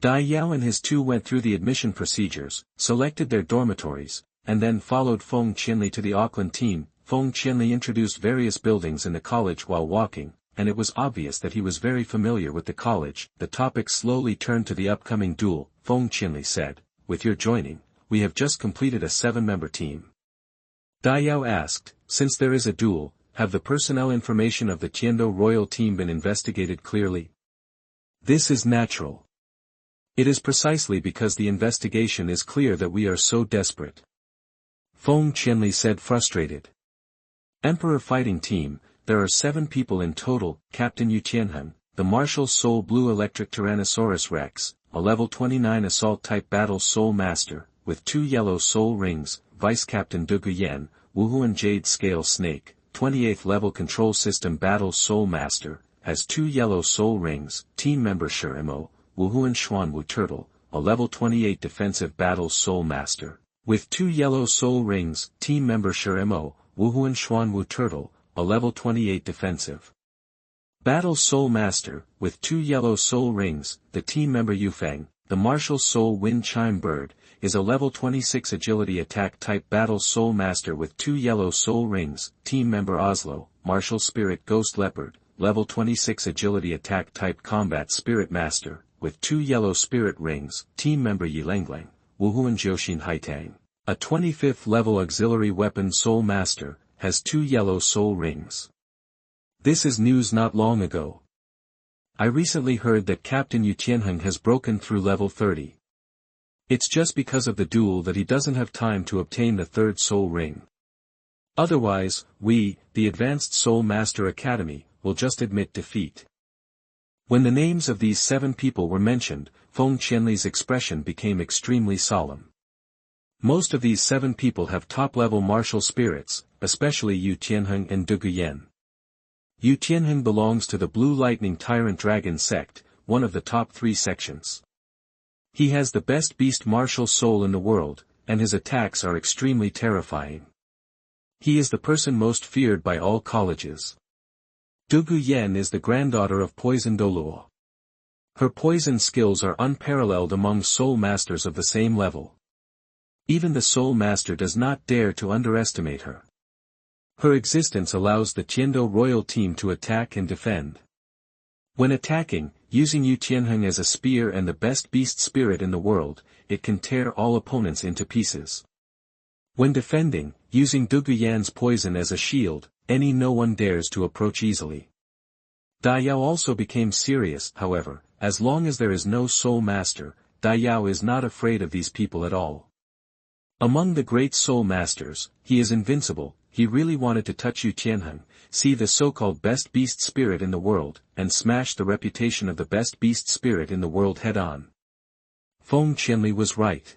S1: Dai Yao and his 2 went through the admission procedures, selected their dormitories, and then followed Feng Qianli to the Auckland team. Feng Qianli introduced various buildings in the college while walking, and it was obvious that he was very familiar with the college. The topic slowly turned to the upcoming duel. Feng Qianli said, with your joining, we have just completed a 7-member team. Dai Yao asked, since there is a duel, have the personnel information of the Tiandou royal team been investigated clearly? This is natural. It is precisely because the investigation is clear that we are so desperate. Feng Qianli said frustrated. Emperor Fighting Team, there are 7 people in total. Captain Yu Tianheng, the Martial Soul Blue Electric Tyrannosaurus Rex, a level 29 Assault Type Battle Soul Master, with 2 yellow soul rings. Vice Captain Du Guyan, Wuhuan Jade Scale Snake, 28th level Control System Battle Soul Master, has 2 yellow soul rings. Team Member Shirimo, Wuhuan Xuanwu Turtle, a level 28 Defensive Battle Soul Master, with 2 yellow soul rings. Team Member Shirimo, Wuhuan Xuanwu Turtle, a level 28 Defensive Battle Soul Master, with 2 yellow soul rings. The team member Yufeng, the Martial Soul Wind Chime Bird, is a level 26 Agility Attack Type Battle Soul Master with 2 yellow soul rings. Team member Oslo, Martial Spirit Ghost Leopard, level 26 Agility Attack Type Combat Spirit Master, with 2 yellow spirit rings. Team member Yilanglang, Wuhuan Jiuxin Haitang, a 25th level Auxiliary Weapon Soul Master, has 2 yellow soul rings. This is news not long ago. I recently heard that Captain Yu Tianheng has broken through level 30. It's just because of the duel that he doesn't have time to obtain the 3rd soul ring. Otherwise, we, the Advanced Soul Master Academy, will just admit defeat. When the names of these 7 people were mentioned, Feng Qianli's expression became extremely solemn. Most of these 7 people have top-level martial spirits, especially Yu Tianheng and Du Guyan. Yu Tianheng belongs to the Blue Lightning Tyrant Dragon sect, one of the top 3 sections. He has the best beast martial soul in the world, and his attacks are extremely terrifying. He is the person most feared by all colleges. Du Guyan is the granddaughter of Poison Douluo. Her poison skills are unparalleled among soul masters of the same level. Even the soul master does not dare to underestimate her. Her existence allows the Tiandou royal team to attack and defend. When attacking, using Yu Tianheng as a spear and the best beast spirit in the world, it can tear all opponents into pieces. When defending, using Du Guyan's poison as a shield, no one dares to approach easily. Dai Yao also became serious. However, as long as there is no soul master, Dai Yao is not afraid of these people at all. Among the great soul masters, he is invincible. He really wanted to touch Yu Tianheng, see the so-called best beast spirit in the world, and smash the reputation of the best beast spirit in the world head-on. Feng Qianli was right.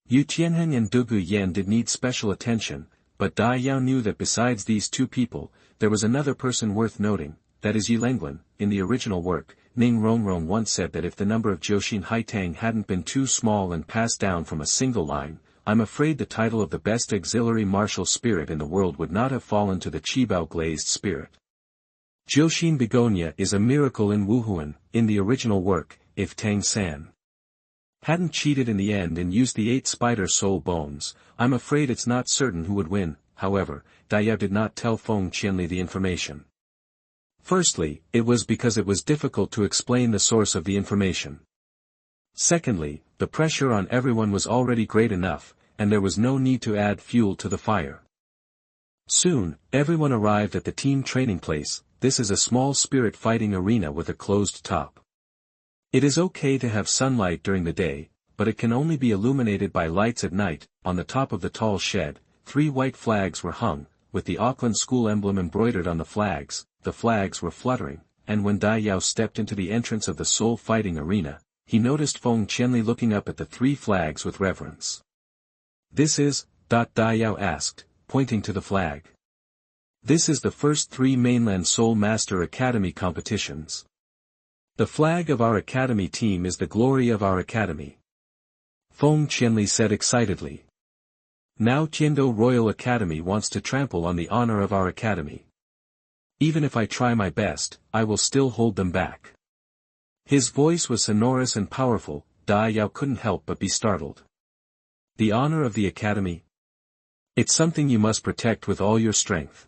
S1: Yu Tianheng and Du Guyan did need special attention, but Dai Yao knew that besides these 2 people, there was another person worth noting, that is Yilanglan. In the original work, Ning Rongrong once said that if the number of Jiuxin Haitang hadn't been too small and passed down from a single line, I'm afraid the title of the best auxiliary martial spirit in the world would not have fallen to the Qibao glazed spirit. Jiuxin begonia is a miracle in Wuhuan, in the original work, if Tang San hadn't cheated in the end and used the 8 spider soul bones, I'm afraid it's not certain who would win. However, Dai Yao did not tell Feng Qianli the information. Firstly, it was because it was difficult to explain the source of the information. Secondly, the pressure on everyone was already great enough, and there was no need to add fuel to the fire. Soon, everyone arrived at the team training place. This is a small spirit fighting arena with a closed top. It is okay to have sunlight during the day, but it can only be illuminated by lights at night. On the top of the tall shed, 3 white flags were hung, with the Auckland school emblem embroidered on the flags were fluttering, and when Dai Yao stepped into the entrance of the soul fighting arena, he noticed Feng Qianli looking up at the 3 flags with reverence. This is, Dai Yao asked, pointing to the flag. This is the first 3 mainland Soul Master Academy competitions. The flag of our academy team is the glory of our academy. Feng Qianli said excitedly. Now Tiandou Royal Academy wants to trample on the honor of our academy. Even if I try my best, I will still hold them back. His voice was sonorous and powerful. Dai Yao couldn't help but be startled. The honor of the academy? It's something you must protect with all your strength.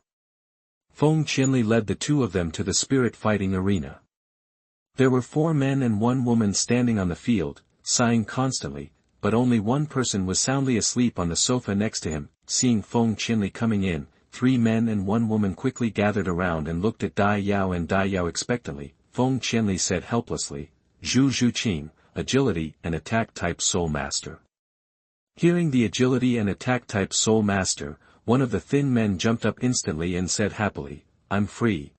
S1: Feng Qianli led the 2 of them to the spirit fighting arena. There were 4 men and 1 woman standing on the field, sighing constantly, but only one person was soundly asleep on the sofa next to him. Seeing Feng Qianli coming in, 3 men and 1 woman quickly gathered around and looked at Dai Yao and Dai Yao expectantly. Feng Qianli said helplessly, Zhu Zhuqing, agility and attack type soul master. Hearing the agility and attack type soul master, one of the thin men jumped up instantly and said happily, I'm free.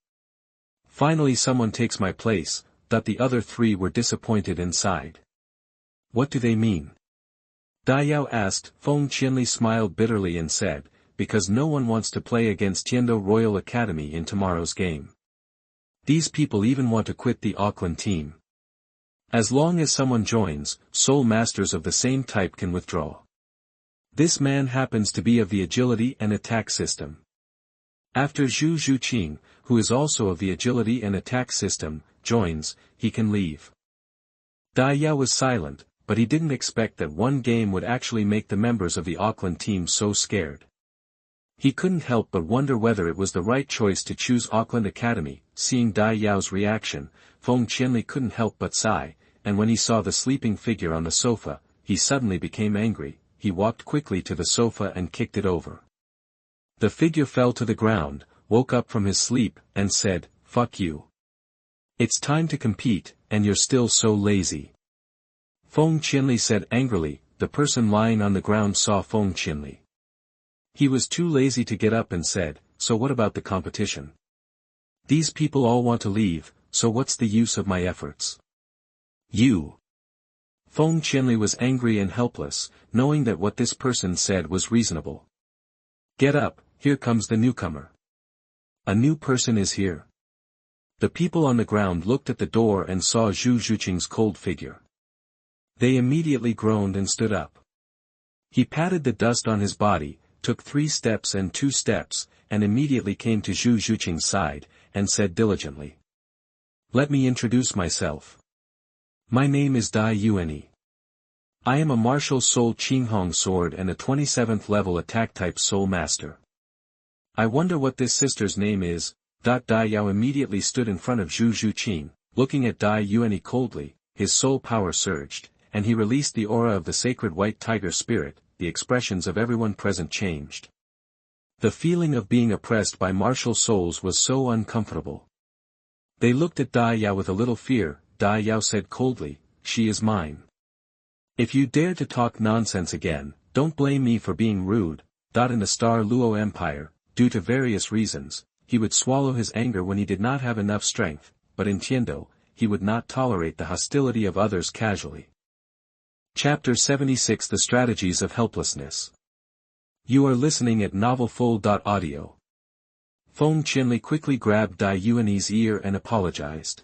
S1: Finally someone takes my place. That the other 3 were disappointed and sighed. What do they mean? Dai Yao asked. Feng Qianli smiled bitterly and said, because no one wants to play against Tiandou Royal Academy in tomorrow's game. These people even want to quit the Auckland team. As long as someone joins, soul masters of the same type can withdraw. This man happens to be of the agility and attack system. After Zhu Zhuqing, who is also of the agility and attack system, joins, he can leave. Dai Yao was silent, but he didn't expect that one game would actually make the members of the Auckland team so scared. He couldn't help but wonder whether it was the right choice to choose Auckland Academy. Seeing Dai Yao's reaction, Feng Qianli couldn't help but sigh, and when he saw the sleeping figure on the sofa, he suddenly became angry. He walked quickly to the sofa and kicked it over. The figure fell to the ground, woke up from his sleep, and said, fuck you. It's time to compete, and you're still so lazy. Feng Qianli said angrily. The person lying on the ground saw Feng Qianli. He was too lazy to get up and said, so what about the competition? These people all want to leave, so what's the use of my efforts? You. Feng Qianli was angry and helpless, knowing that what this person said was reasonable. Get up, here comes the newcomer. A new person is here. The people on the ground looked at the door and saw Zhu Zhuqing's cold figure. They immediately groaned and stood up. He patted the dust on his body, took 3 steps and 2 steps, and immediately came to Zhu Zhuqing's side, and said diligently. Let me introduce myself. My name is Dai Yao. I am a martial soul Qinghong sword and a 27th level attack type soul master. I wonder what this sister's name is. Dai Yao immediately stood in front of Zhu Zhuqing, looking at Dai Yao coldly. His soul power surged, and he released the aura of the sacred white tiger spirit. The expressions of everyone present changed. The feeling of being oppressed by martial souls was so uncomfortable. They looked at Dai Yao with a little fear. Dai Yao said coldly, she is mine. If you dare to talk nonsense again, don't blame me for being rude. In the Star Luo Empire, due to various reasons, he would swallow his anger when he did not have enough strength, but in Tiandou, he would not tolerate the hostility of others casually. Chapter 76 The Strategies of Helplessness. You are listening at novelfull.audio. Feng Qianli quickly grabbed Dai Yao's ear and apologized.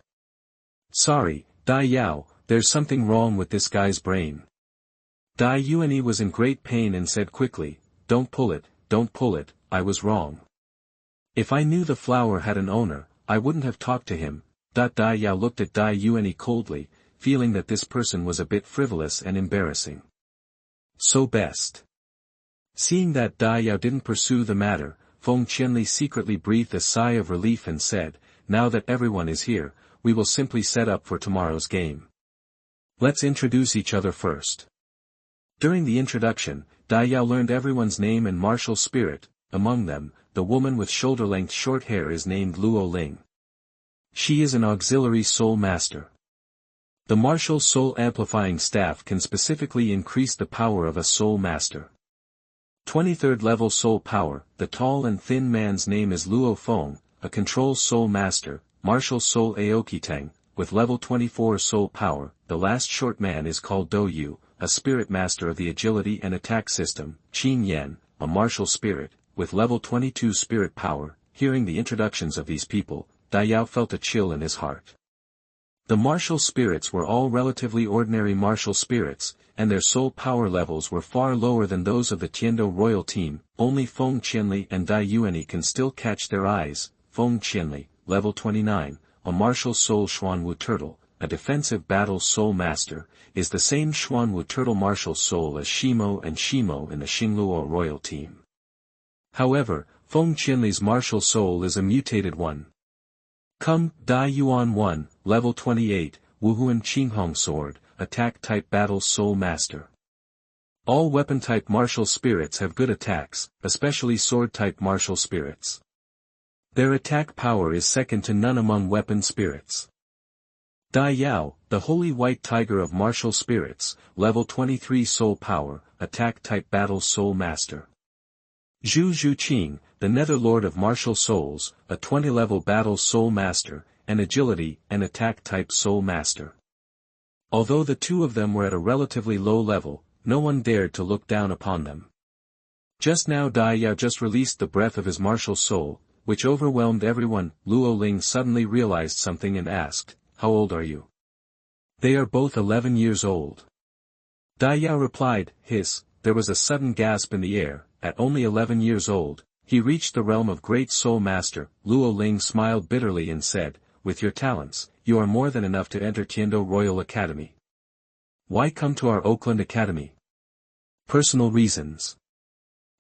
S1: Sorry, Dai Yao, there's something wrong with this guy's brain. Dai Yao was in great pain and said quickly, don't pull it, I was wrong. If I knew the flower had an owner, I wouldn't have talked to him. Dai Yao looked at Dai Yuan coldly, feeling that this person was a bit frivolous and embarrassing. So best. Seeing that Dai Yao didn't pursue the matter, Feng Qianli secretly breathed a sigh of relief and said, now that everyone is here, we will simply set up for tomorrow's game. Let's introduce each other first. During the introduction, Dai Yao learned everyone's name and martial spirit. Among them, the woman with shoulder-length short hair is named Luo Ling. She is an auxiliary soul master. The martial soul amplifying staff can specifically increase the power of a soul master. 23rd level soul power. The tall and thin man's name is Luo Feng, a control soul master, martial soul Aokitang, with level 24 soul power. The last short man is called Dou Yu, a spirit master of the agility and attack system, Qing Yan, a martial spirit, with level 22 spirit power. Hearing the introductions of these people, Dai Yao felt a chill in his heart. The martial spirits were all relatively ordinary martial spirits, and their soul power levels were far lower than those of the Tiandou royal team. Only Feng Qianli and Dai Yuan can still catch their eyes. Feng Qianli, level 29, a martial soul Xuanwu turtle, a defensive battle soul master, is the same Xuanwu turtle martial soul as Shimo and Shimo in the Xingluo royal team. However, Feng Qianli's martial soul is a mutated one. Come, Dai Yuan 1, level 28, Wuhuan Qinghong sword, attack type battle soul master. All weapon type martial spirits have good attacks, especially sword type martial spirits. Their attack power is second to none among weapon spirits. Dai Yao, the holy white tiger of martial spirits, level 23 soul power, attack type battle soul master. Zhu Zhuqing, the nether lord of martial souls, a 20-level battle soul master, and agility and attack type soul master. Although the two of them were at a relatively low level, no one dared to look down upon them. Just now Dai Yao just released the breath of his martial soul, which overwhelmed everyone. Luo Ling suddenly realized something and asked, how old are you? They are both 11 years old. Dai Yao replied, there was a sudden gasp in the air. At only 11 years old, he reached the realm of great soul master. Luo Ling smiled bitterly and said, with your talents, you are more than enough to enter Tiandou Royal Academy. Why come to our Oakland Academy? Personal reasons.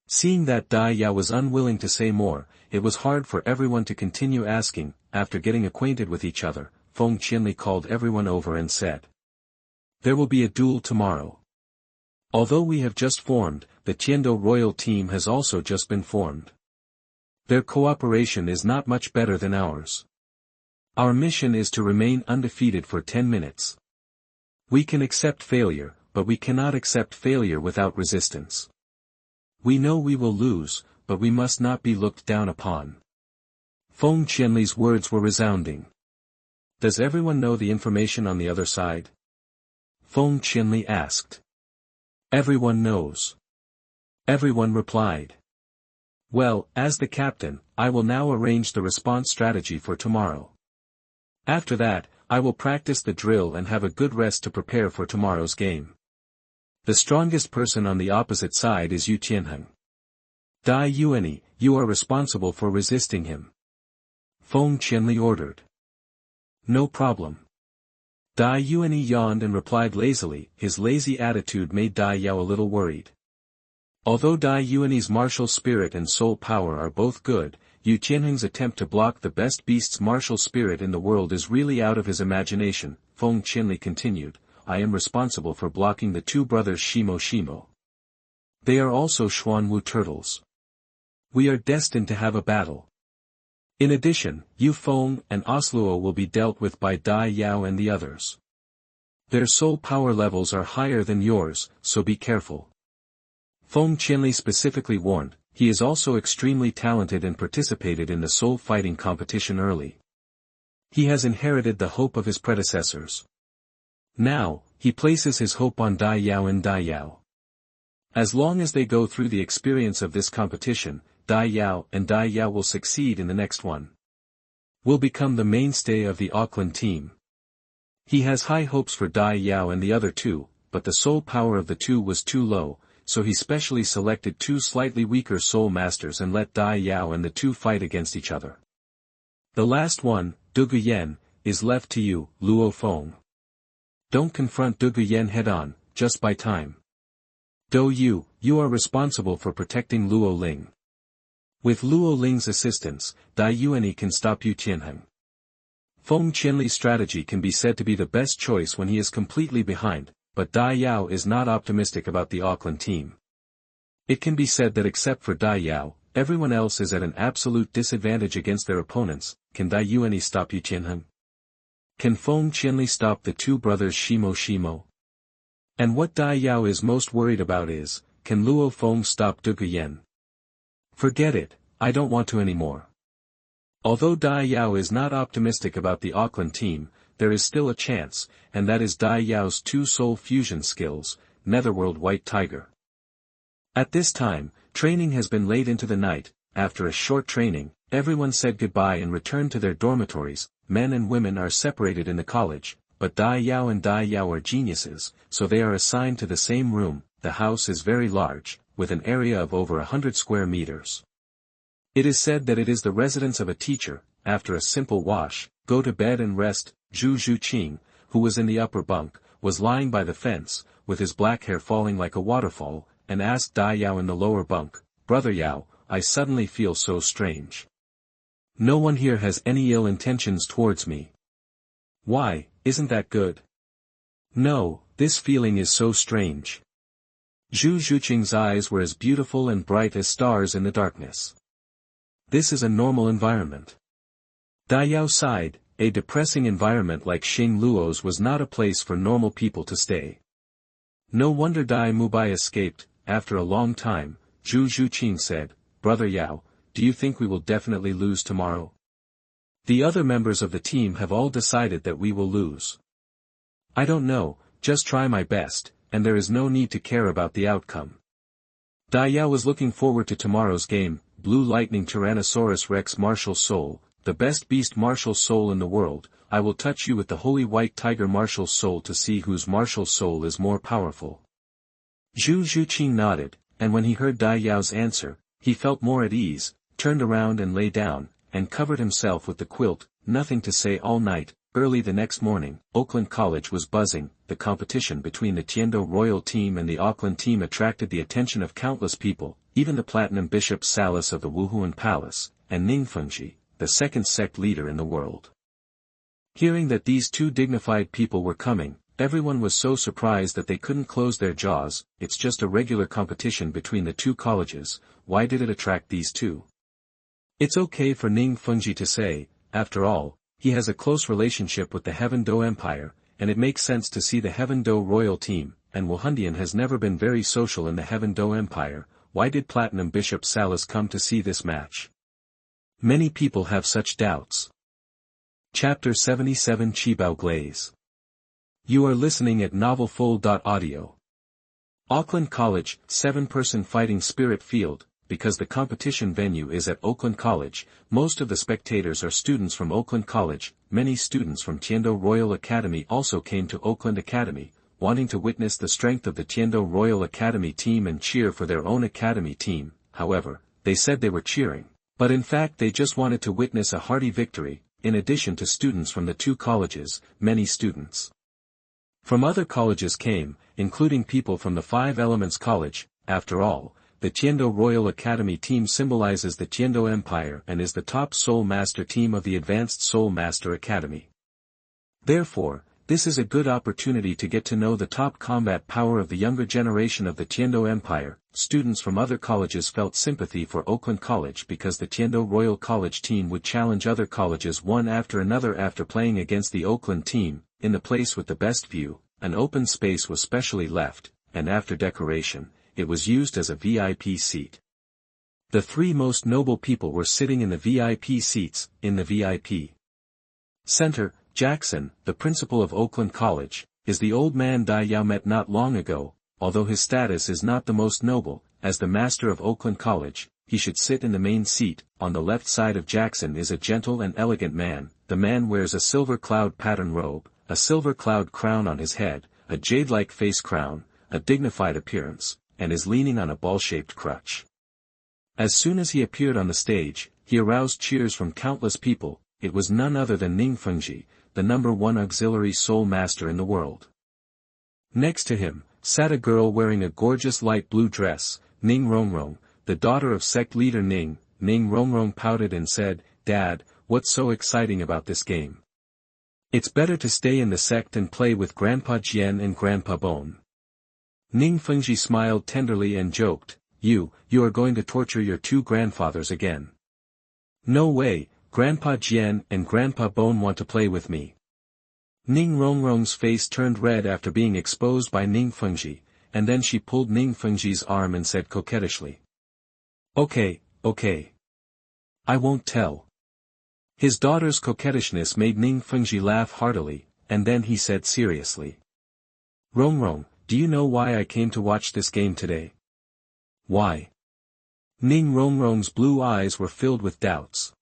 S1: Seeing that Dai Yao was unwilling to say more, it was hard for everyone to continue asking. After getting acquainted with each other, Feng Qianli called everyone over and said, there will be a duel tomorrow. Although we have just formed, the Tiandou royal team has also just been formed. Their cooperation is not much better than ours. Our mission is to remain undefeated for 10 minutes. We can accept failure, but we cannot accept failure without resistance. We know we will lose, but we must not be looked down upon. Feng Qianli's words were resounding. Does everyone know the information on the other side? Feng Qianli asked. Everyone knows. Everyone replied. Well, as the captain, I will now arrange the response strategy for tomorrow. After that, I will practice the drill and have a good rest to prepare for tomorrow's game. The strongest person on the opposite side is Yu Tianheng. Dai Yuan, you are responsible for resisting him. Feng Qianli ordered. No problem. Dai Yuan yawned and replied lazily. His lazy attitude made Dai Yao a little worried. Although Dai Yuan's martial spirit and soul power are both good, Yu Tianheng's attempt to block the best beast's martial spirit in the world is really out of his imagination. Feng Qianli continued, I am responsible for blocking the two brothers Shimo. They are also Xuanwu turtles. We are destined to have a battle. In addition, Yu Feng and Osluo will be dealt with by Dai Yao and the others. Their soul power levels are higher than yours, so be careful. Feng Qianli specifically warned, he is also extremely talented and participated in the soul fighting competition early. He has inherited the hope of his predecessors. Now, he places his hope on Dai Yao and Dai Yao. As long as they go through the experience of this competition, Dai Yao and Dai Yao will succeed in the next one. Will become the mainstay of the Auckland team. He has high hopes for Dai Yao and the other two, but the soul power of the two was too low, so he specially selected two slightly weaker soul masters and let Dai Yao and the two fight against each other. The last one, Duguyen, is left to you, Luo Feng. Don't confront Duguyen head-on, just buy time. Dou Yu, you are responsible for protecting Luo Ling. With Luo Ling's assistance, Dai Yuanyi can stop Yu Tianheng. Feng Qianli's strategy can be said to be the best choice when he is completely behind, but Dai Yao is not optimistic about the Auckland team. It can be said that except for Dai Yao, everyone else is at an absolute disadvantage against their opponents. Can Dai Yuanyi stop Yu Tianheng? Can Feng Qianli stop the two brothers Shimo? And what Dai Yao is most worried about is, can Luo Feng stop Duguyen? Forget it, I don't want to anymore. Although Dai Yao is not optimistic about the Auckland team, there is still a chance, and that is Dai Yao's two soul fusion skills, Netherworld White Tiger. At this time, training has been late into the night. After a short training, everyone said goodbye and returned to their dormitories. Men and women are separated in the college, but Dai Yao and Dai Yao are geniuses, so they are assigned to the same room. The house is very large, with an area of over 100 square meters. It is said that it is the residence of a teacher. After a simple wash, go to bed and rest. Zhu Zhuqing, who was in the upper bunk, was lying by the fence, with his black hair falling like a waterfall, and asked Dai Yao in the lower bunk, "Brother Yao, I suddenly feel so strange. No one here has any ill intentions towards me. Why, isn't that good? No, this feeling is so strange." Zhu Zhuqing's eyes were as beautiful and bright as stars in the darkness. This is a normal environment. Dai Yao sighed. A depressing environment like Xingluo's was not a place for normal people to stay. No wonder Dai Mubai escaped. After a long time, Zhu Zhuqing said, "Brother Yao, do you think we will definitely lose tomorrow?" The other members of the team have all decided that we will lose. I don't know, just try my best, and there is no need to care about the outcome. Dai Yao was looking forward to tomorrow's game. Blue Lightning Tyrannosaurus Rex Martial Soul, the best beast martial soul in the world. I will touch you with the Holy White Tiger martial soul to see whose martial soul is more powerful. Zhu Zhuqing nodded, and when he heard Dai Yao's answer, he felt more at ease, turned around and lay down, and covered himself with the quilt. Nothing to say all night. Early the next morning, Oakland College was buzzing. The competition between the Tiandou Royal Team and the Auckland Team attracted the attention of countless people, even the Platinum Bishop Salas of the Wuhuan Palace, and Ningfengji, the second sect leader in the world. Hearing that these two dignified people were coming, everyone was so surprised that they couldn't close their jaws. It's just a regular competition between the two colleges, why did it attract these two? It's okay for Ningfengji to say, after all, he has a close relationship with the Heaven Dou Empire, and it makes sense to see the Heaven Dou Royal Team, and Wuhandian has never been very social in the Heaven Dou Empire. Why did Platinum Bishop Salas come to see this match? Many people have such doubts. Chapter 77 Qibao Glaze. You are listening at novelfull.audio. Auckland College, 7-person fighting spirit field. Because the competition venue is at Auckland College, most of the spectators are students from Auckland College. Many students from Tiandou Royal Academy also came to Auckland Academy, wanting to witness the strength of the Tiandou Royal Academy team and cheer for their own academy team. However, they said they were cheering, but in fact they just wanted to witness a hearty victory. In addition to students from the two colleges, many students from other colleges came, including people from the Five Elements College. After all, the Tiandou Royal Academy team symbolizes the Tiandou Empire and is the top Soul Master team of the Advanced Soul Master Academy. Therefore, this is a good opportunity to get to know the top combat power of the younger generation of the Tiandou Empire. Students from other colleges felt sympathy for Auckland College because the Tiandou Royal College team would challenge other colleges one after another after playing against the Auckland team. In the place with the best view, an open space was specially left, and after decoration, it was used as a VIP seat. The three most noble people were sitting in the VIP seats. In the VIP center, Jackson, the principal of Auckland College, is the old man Dai Yao met not long ago. Although his status is not the most noble, as the master of Auckland College, he should sit in the main seat. On the left side of Jackson is a gentle and elegant man. The man wears a silver cloud pattern robe, a silver cloud crown on his head, a jade-like face crown, a dignified appearance, and is leaning on a ball-shaped crutch. As soon as he appeared on the stage, he aroused cheers from countless people. it was none other than Ning Fengji, the #1 auxiliary soul master in the world. Next to him, sat a girl wearing a gorgeous light blue dress, Ning Rongrong, the daughter of sect leader Ning. Ning Rongrong pouted and said, "Dad, what's so exciting about this game? It's better to stay in the sect and play with Grandpa Jian and Grandpa Bone." Ning Fengji smiled tenderly and joked, You are going to torture your two grandfathers again." "No way, Grandpa Jian and Grandpa Bone want to play with me." Ning Rongrong's face turned red after being exposed by Ning Fengji, and then she pulled Ning Fengji's arm and said coquettishly, Okay. I won't tell." His daughter's coquettishness made Ning Fengji laugh heartily, and then he said seriously, "Rongrong, do you know why I came to watch this game today?" "Why?" Ning Rongrong's blue eyes were filled with doubts.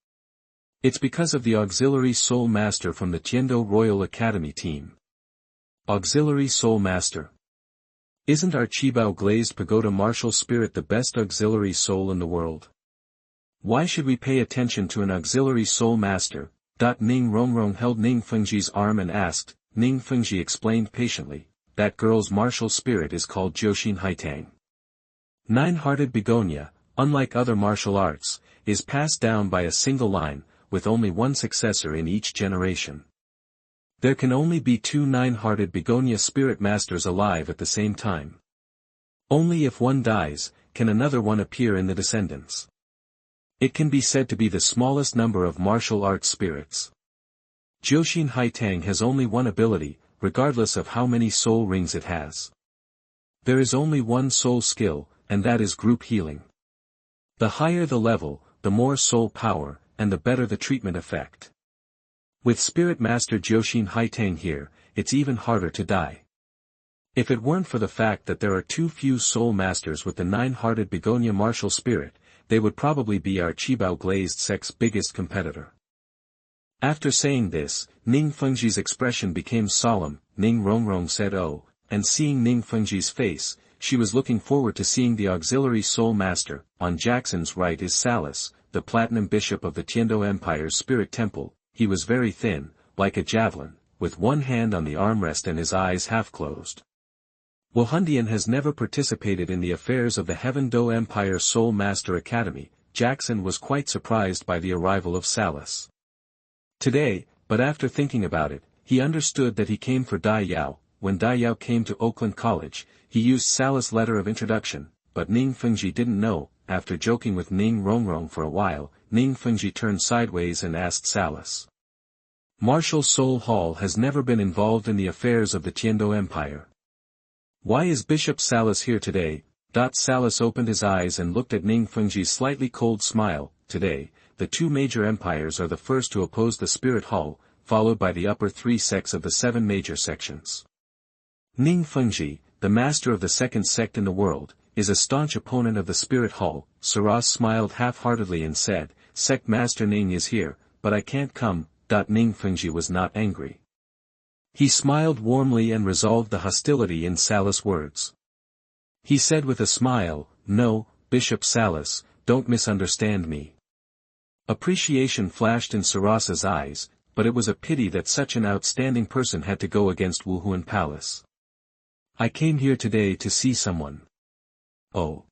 S1: "It's because of the Auxiliary Soul Master from the Tiandou Royal Academy team." Auxiliary Soul Master? Isn't our Qibao glazed pagoda martial spirit the best auxiliary soul in the world? Why should we pay attention to an auxiliary soul master? Ning Rongrong held Ning Fengji's arm and asked. Ning Fengji explained patiently, "That girl's martial spirit is called Jiuxin Haitang. Nine-hearted begonia, unlike other martial arts, is passed down by a single line, with only one successor in each generation. There can only be two nine-hearted begonia spirit masters alive at the same time. Only if one dies, can another one appear in the descendants. It can be said to be the smallest number of martial arts spirits. Jiuxin Haitang has only one ability, regardless of how many soul rings it has. There is only one soul skill, and that is group healing. The higher the level, the more soul power, and the better the treatment effect. With Spirit Master Jiuxin Haitang here, it's even harder to die. If it weren't for the fact that there are too few soul masters with the nine-hearted begonia martial spirit, they would probably be our Qibao glazed sect's biggest competitor." After saying this, Ning Fengji's expression became solemn. Ning Rongrong said "Oh," and seeing Ning Fengji's face, she was looking forward to seeing the auxiliary soul master. On Jackson's right is Salus, the platinum bishop of the Tiandou Empire's spirit temple. He was very thin, like a javelin, with one hand on the armrest and his eyes half-closed. Wahundian has never participated in the affairs of the Heaven Dou Empire Soul Master Academy. Jackson was quite surprised by the arrival of Salus today, but after thinking about it, he understood that he came for Dai Yao. When Dai Yao came to Oakland College, he used Salus' letter of introduction, but Ning Fengji didn't know. After joking with Ning Rongrong for a while, Ning Fengji turned sideways and asked Salus. "Martial Soul Hall has never been involved in the affairs of the Tiandou Empire. Why is Bishop Salus here today?" Salus opened his eyes and looked at Ning Fengji's slightly cold smile. "Today, the two major empires are the first to oppose the Spirit Hall, followed by the upper three sects of the 7 major sections. Ning Fengji, the master of the second sect in the world, is a staunch opponent of the Spirit Hall." Saras smiled half-heartedly and said, "Sect Master Ning is here, but I can't come." Ning Fengji was not angry. He smiled warmly and resolved the hostility in Salus' words. He said with a smile, "No, Bishop Salus, don't misunderstand me." Appreciation flashed in Saras's eyes, but it was a pity that such an outstanding person had to go against Wuhuan Palace. "I came here today to see someone." "Oh.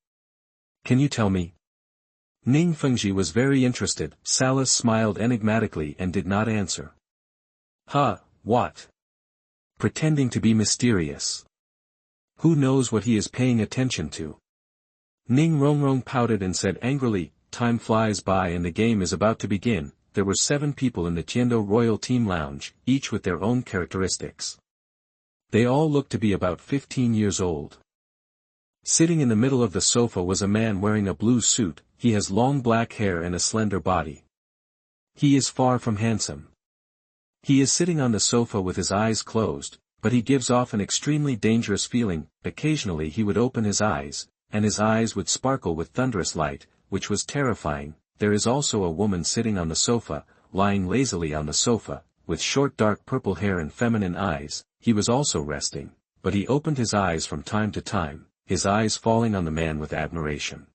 S1: Can you tell me?" Ning Fengji was very interested. Salus smiled enigmatically and did not answer. What? Pretending to be mysterious. Who knows what he is paying attention to? Ning Rongrong pouted and said angrily, "Time flies by and the game is about to begin." There were 7 people in the Tiandou Royal Team Lounge, each with their own characteristics. They all looked to be about 15 years old. Sitting in the middle of the sofa was a man wearing a blue suit. He has long black hair and a slender body. He is far from handsome. He is sitting on the sofa with his eyes closed, but he gives off an extremely dangerous feeling. Occasionally he would open his eyes, and his eyes would sparkle with thunderous light, which was terrifying. There is also a woman sitting on the sofa, lying lazily on the sofa, with short dark purple hair and feminine eyes. He was also resting, but he opened his eyes from time to time, his eyes falling on the man with admiration.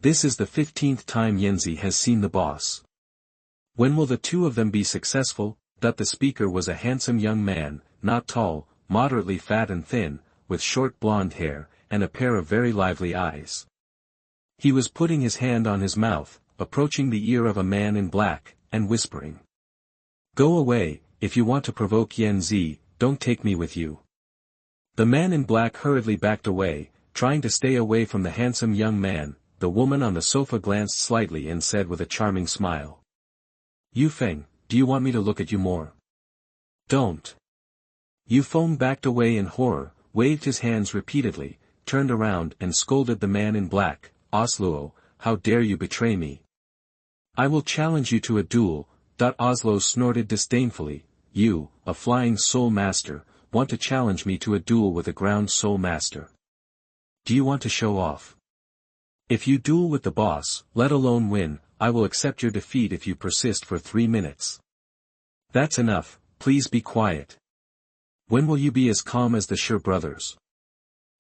S1: This is the 15th time Yanzi has seen the boss. When will the two of them be successful? The speaker was a handsome young man, not tall, moderately fat and thin, with short blonde hair, and a pair of very lively eyes. He was putting his hand on his mouth, approaching the ear of a man in black, and whispering. "Go away, if you want to provoke Yen Zi, don't take me with you." The man in black hurriedly backed away, trying to stay away from the handsome young man. The woman on the sofa glanced slightly and said with a charming smile. "Yu Feng, do you want me to look at you more?" "Don't." Yu Feng backed away in horror, waved his hands repeatedly, turned around and scolded the man in black. "Osluo, how dare you betray me? I will challenge you to a duel." Oslo snorted disdainfully. "You, a flying soul master, want to challenge me to a duel with a ground soul master? Do you want to show off? If you duel with the boss, let alone win, I will accept your defeat if you persist for 3 minutes. That's enough, please be quiet. When will you be as calm as the Shi brothers?"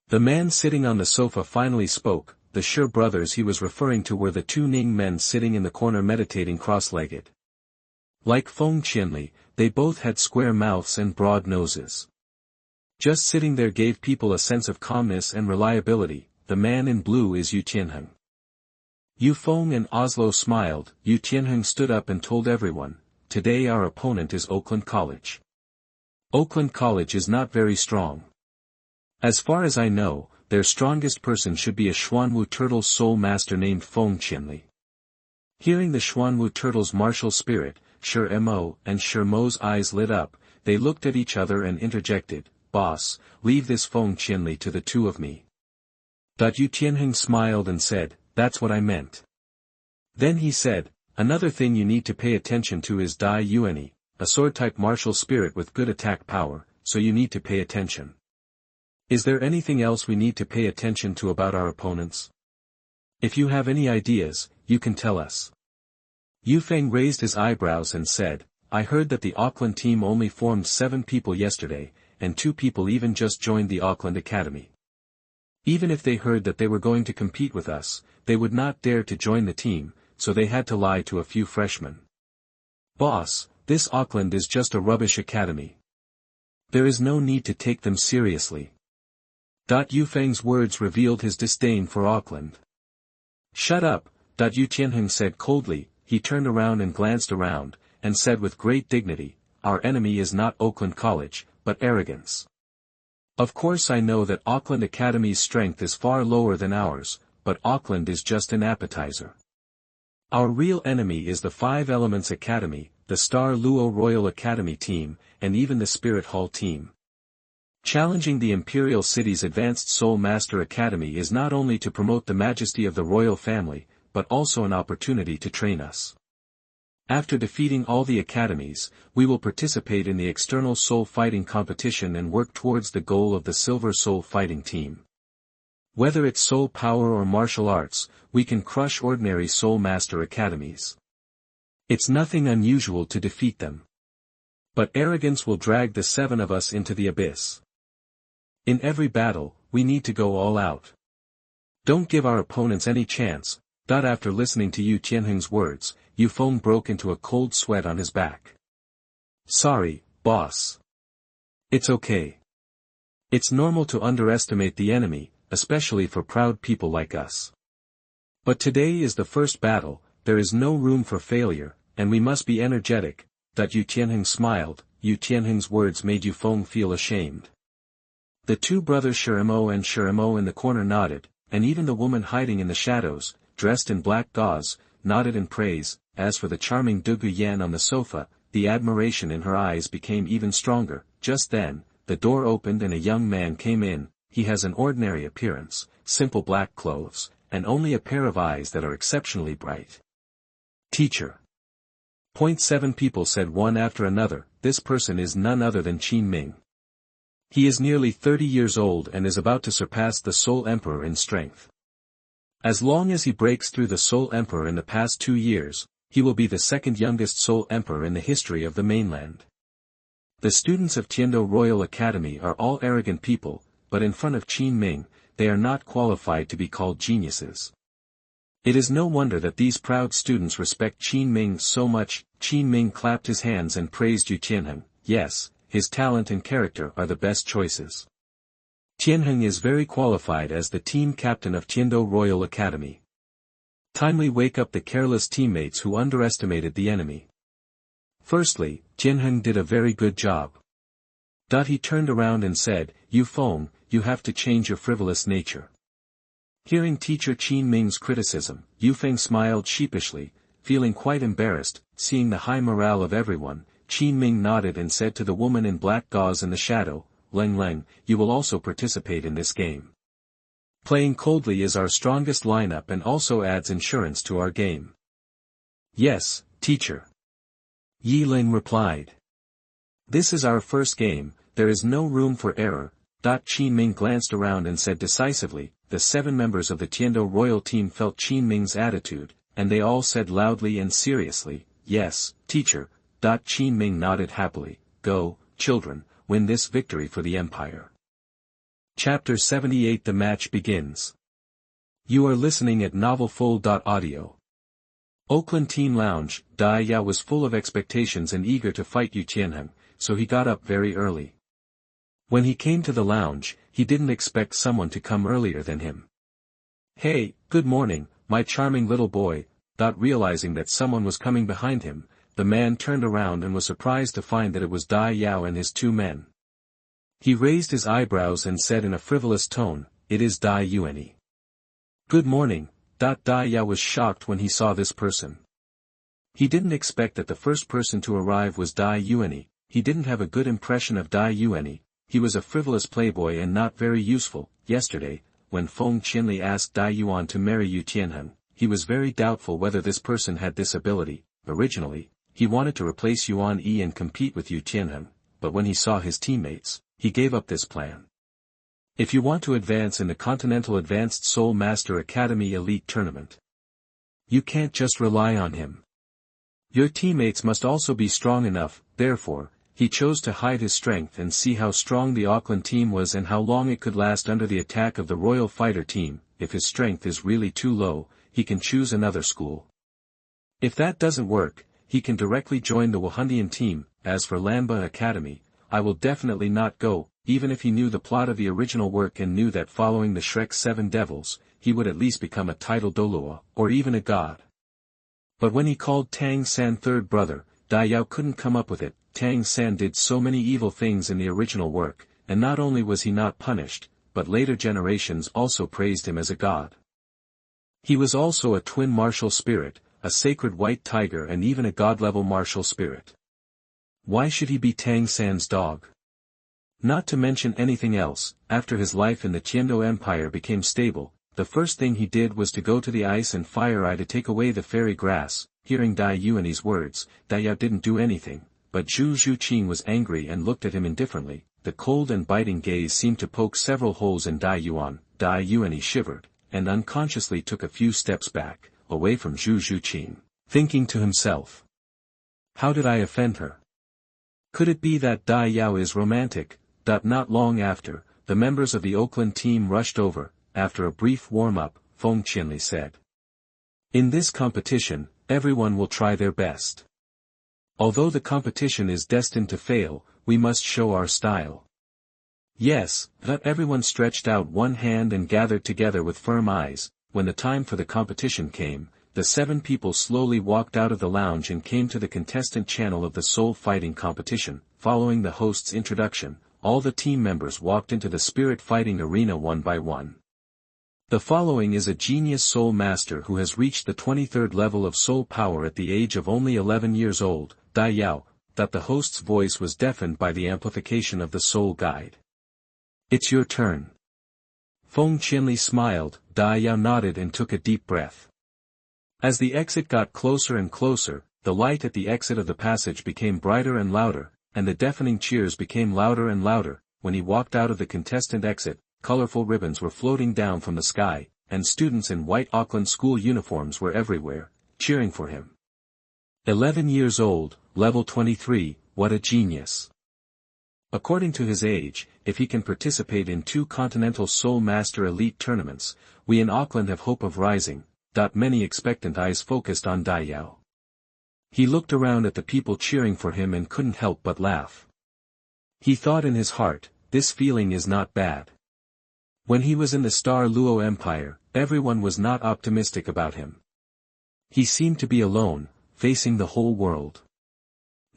S1: The man sitting on the sofa finally spoke. The Shi brothers he was referring to were the two Ning men sitting in the corner meditating cross-legged. Like Feng Qianli, they both had square mouths and broad noses. Just sitting there gave people a sense of calmness and reliability. The man in blue is Yu Tianheng. Yu Feng and Oslo smiled. Yu Tianheng stood up and told everyone, "Today our opponent is Oakland College. Oakland College is not very strong. As far as I know, their strongest person should be a Xuanwu Turtle soul master named Feng Qianli." Hearing the Xuanwu Turtle's martial spirit, Shi Mo and Shi Mo's eyes lit up. They looked at each other and interjected, "Boss, leave this Feng Qianli to the two of me." Yu Tianheng smiled and said, "That's what I meant." Then he said, "Another thing you need to pay attention to is Dai Yuani, a sword-type martial spirit with good attack power, so you need to pay attention. Is there anything else we need to pay attention to about our opponents? If you have any ideas, you can tell us." Yu Feng raised his eyebrows and said, "I heard that the Auckland team only formed 7 people yesterday, and 2 people even just joined the Auckland Academy. Even if they heard that they were going to compete with us, they would not dare to join the team, so they had to lie to a few freshmen. Boss, this Auckland is just a rubbish academy. There is no need to take them seriously." Yu Feng's words revealed his disdain for Auckland. "Shut up," Yu Tianheng said coldly. He turned around and glanced around, and said with great dignity, "Our enemy is not Oakland College, but arrogance. Of course I know that Auckland Academy's strength is far lower than ours, but Auckland is just an appetizer. Our real enemy is the 5 Elements Academy, the Star Luo Royal Academy team, and even the Spirit Hall team. Challenging the Imperial City's Advanced Soul Master Academy is not only to promote the majesty of the royal family, but also an opportunity to train us. After defeating all the academies, we will participate in the external soul fighting competition and work towards the goal of the Silver Soul Fighting Team. Whether it's soul power or martial arts, we can crush ordinary Soul Master academies. It's nothing unusual to defeat them. But arrogance will drag the 7 of us into the abyss. In every battle, we need to go all out. Don't give our opponents any chance." After listening to Yu Tianheng's words, Yu Feng broke into a cold sweat on his back. "Sorry, boss. It's okay. It's normal to underestimate the enemy, especially for proud people like us. But today is the first battle, there is no room for failure, and we must be energetic." Yu Tianheng smiled. Yu Tianheng's words made Yu Feng feel ashamed. The 2 brothers Shi Mo and Shi Mo in the corner nodded, and even the woman hiding in the shadows, dressed in black gauze, nodded in praise. As for the charming Dugu Yan on the sofa, the admiration in her eyes became even stronger. Just then, the door opened and a young man came in. He has an ordinary appearance, simple black clothes, and only a pair of eyes that are exceptionally bright. "Teacher." 7 people said one after another. This person is none other than Qin Ming. He is nearly 30 years old and is about to surpass the Soul Emperor in strength. As long as he breaks through the Soul Emperor in the past 2 years, he will be the 2nd youngest Soul Emperor in the history of the mainland. The students of Tiandou Royal Academy are all arrogant people, but in front of Qin Ming, they are not qualified to be called geniuses. It is no wonder that these proud students respect Qin Ming so much. Qin Ming clapped his hands and praised Yu Tianheng. Yes, his talent and character are the best choices. Tianheng is very qualified as the team captain of Tiandou Royal Academy. Timely wake up the careless teammates who underestimated the enemy. Firstly, Tianheng did a very good job. He turned around and said, "Yu Feng, you have to change your frivolous nature." Hearing teacher Qin Ming's criticism, Yu Feng smiled sheepishly, feeling quite embarrassed. Seeing the high morale of everyone, Qin Ming nodded and said to the woman in black gauze in the shadow, "Leng Leng, you will also participate in this game. Playing coldly is our strongest lineup and also adds insurance to our game." "Yes, teacher," Yi Ling replied. "This is our first game, there is no room for error." Qin Ming glanced around and said decisively. The 7 members of the Tiandou royal team felt Qin Ming's attitude, and they all said loudly and seriously, "Yes, teacher." Qin Ming nodded happily. "Go, children, win this victory for the empire." Chapter 78 The match begins. You are listening at novelfull.audio. Oakland Team Lounge. Dai Yao was full of expectations and eager to fight Yu Tianheng, so he got up very early. When he came to the lounge, he didn't expect someone to come earlier than him. "Hey, good morning, my charming little boy." Realizing that someone was coming behind him, the man turned around and was surprised to find that it was Dai Yao and his 2 men. He raised his eyebrows and said in a frivolous tone, "It is Dai Yuani." "Good morning." Dai Yao was shocked when he saw this person. He didn't expect that the first person to arrive was Dai Yuani. He didn't have a good impression of Dai Yuani. He was a frivolous playboy and not very useful. Yesterday, when Feng Qinli asked Dai Yuan to marry Yu Tianheng, he was very doubtful whether this person had this ability. Originally, he wanted to replace Yuan Yi and compete with Yu Tianheng, but when he saw his teammates, he gave up this plan. If you want to advance in the Continental Advanced Soul Master Academy Elite Tournament, you can't just rely on him. Your teammates must also be strong enough. Therefore, he chose to hide his strength and see how strong the Auckland team was and how long it could last under the attack of the Royal Fighter team. If his strength is really too low, he can choose another school. If that doesn't work, he can directly join the Wahundian team. As for Lanba Academy, I will definitely not go. Even if he knew the plot of the original work and knew that following the Shrek 7 devils, he would at least become a titled Douluo, or even a god. But when he called Tang San third brother, Dai Yao couldn't come up with it. Tang San did so many evil things in the original work, and not only was he not punished, but later generations also praised him as a god. He was also a twin martial spirit, a sacred white tiger and even a god-level martial spirit. Why should he be Tang San's dog? Not to mention anything else, after his life in the Tiandou Empire became stable, the first thing he did was to go to the Ice and Fire Eye to take away the fairy grass. Hearing Dai Yuani's words, Dai Yao didn't do anything, but Zhu Zhuqing was angry and looked at him indifferently. The cold and biting gaze seemed to poke several holes in Dai Yuan. Dai Yuani shivered, and unconsciously took a few steps back, away from Zhu Zhuqing, thinking to himself, "How did I offend her? Could it be that Dai Yao is romantic?" Not long after, the members of the Oakland team rushed over. After a brief warm-up, Feng Qinli said, "In this competition, everyone will try their best. Although the competition is destined to fail, we must show our style." "Yes." Everyone stretched out one hand and gathered together with firm eyes. When the time for the competition came, the 7 people slowly walked out of the lounge and came to the contestant channel of the soul fighting competition. Following the host's introduction, all the team members walked into the spirit fighting arena one by one. The following is a genius soul master who has reached the 23rd level of soul power at the age of only 11 years old, Dai Yao. The host's voice was deafened by the amplification of the soul guide. "It's your turn." Feng Qinli smiled. Dai Yao nodded and took a deep breath. As the exit got closer and closer, the light at the exit of the passage became brighter and louder, and the deafening cheers became louder and louder. When he walked out of the contestant exit, colorful ribbons were floating down from the sky, and students in white Auckland school uniforms were everywhere, cheering for him. 11 years old, level 23, what a genius. According to his age, if he can participate in 2 Continental Soul Master Elite tournaments, we in Auckland have hope of rising. Many expectant eyes focused on Dai Yao. He looked around at the people cheering for him and couldn't help but laugh. He thought in his heart, this feeling is not bad. When he was in the Star Luo Empire, everyone was not optimistic about him. He seemed to be alone, facing the whole world.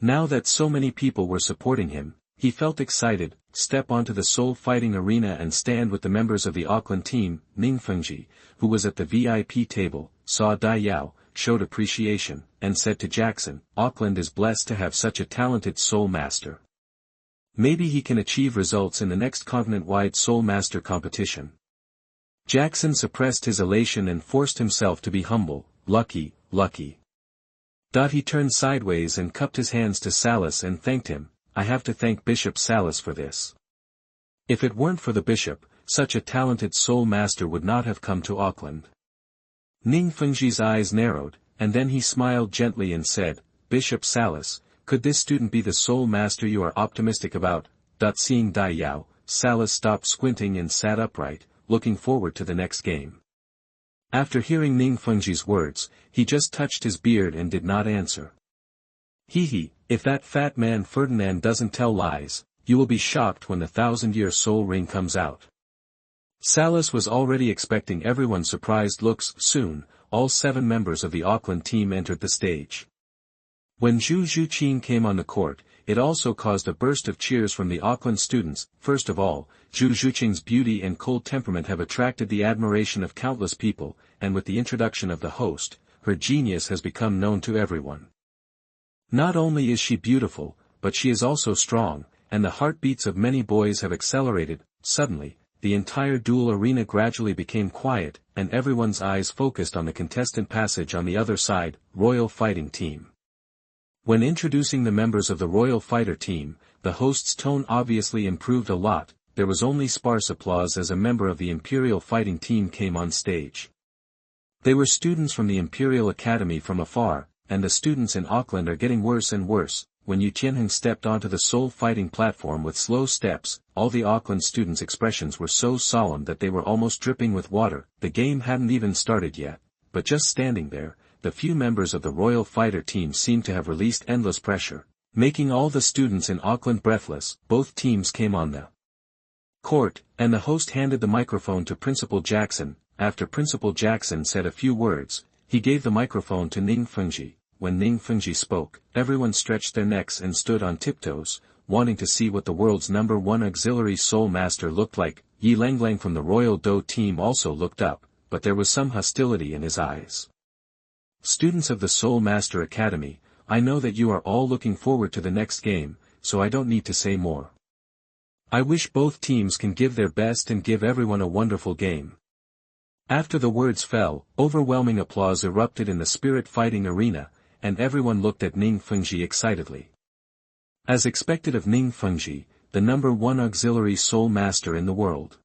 S1: Now that so many people were supporting him, he felt excited, step onto the soul fighting arena and stand with the members of the Auckland team. Ning Fengji, who was at the VIP table, saw Dai Yao, showed appreciation, and said to Jackson, Auckland is blessed to have such a talented soul master. Maybe he can achieve results in the next continent-wide soul master competition. Jackson suppressed his elation and forced himself to be humble. Lucky, lucky. He turned sideways and cupped his hands to Salas and thanked him. I have to thank Bishop Salas for this. If it weren't for the bishop, such a talented soul master would not have come to Auckland. Ning Fengji's eyes narrowed, and then he smiled gently and said, Bishop Salas, could this student be the soul master you are optimistic about? Seeing Dai Yao, Salas stopped squinting and sat upright, looking forward to the next game. After hearing Ning Fengji's words, he just touched his beard and did not answer. If that fat man Ferdinand doesn't tell lies, you will be shocked when the 1,000-year soul ring comes out. Salas was already expecting everyone's surprised looks. Soon, all 7 members of the Auckland team entered the stage. When Zhu Zhuqing came on the court, it also caused a burst of cheers from the Auckland students. First of all, Zhu Zhuqing's beauty and cold temperament have attracted the admiration of countless people, and with the introduction of the host, her genius has become known to everyone. Not only is she beautiful, but she is also strong, and the heartbeats of many boys have accelerated. Suddenly, the entire duel arena gradually became quiet, and everyone's eyes focused on the contestant passage on the other side, Royal Fighting Team. When introducing the members of the Royal Fighter Team, the host's tone obviously improved a lot. There was only sparse applause as a member of the Imperial Fighting Team came on stage. They were students from the Imperial Academy from afar, and the students in Auckland are getting worse and worse. When Yu Xiaogang stepped onto the soul fighting platform with slow steps, all the Auckland students' expressions were so solemn that they were almost dripping with water. The game hadn't even started yet, but just standing there, the few members of the Royal Fighter Team seemed to have released endless pressure, making all the students in Auckland breathless. Both teams came on the court, and the host handed the microphone to Principal Jackson. After Principal Jackson said a few words, he gave the microphone to Ning Fengji. When Ning Fengji spoke, everyone stretched their necks and stood on tiptoes, wanting to see what the world's #1 auxiliary soul master looked like. Yi Langlang from the Royal Do team also looked up, but there was some hostility in his eyes. Students of the Soul Master Academy, I know that you are all looking forward to the next game, so I don't need to say more. I wish both teams can give their best and give everyone a wonderful game. After the words fell, overwhelming applause erupted in the spirit fighting arena, and everyone looked at Ning Fengji excitedly. As expected of Ning Fengji, the #1 auxiliary soul master in the world.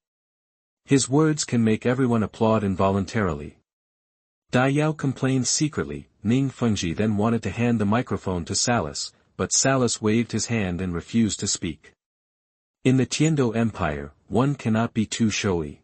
S1: His words can make everyone applaud involuntarily. Dai Yao complained secretly. Ning Fengji then wanted to hand the microphone to Salas, but Salas waved his hand and refused to speak. In the Tiandou Empire, one cannot be too showy.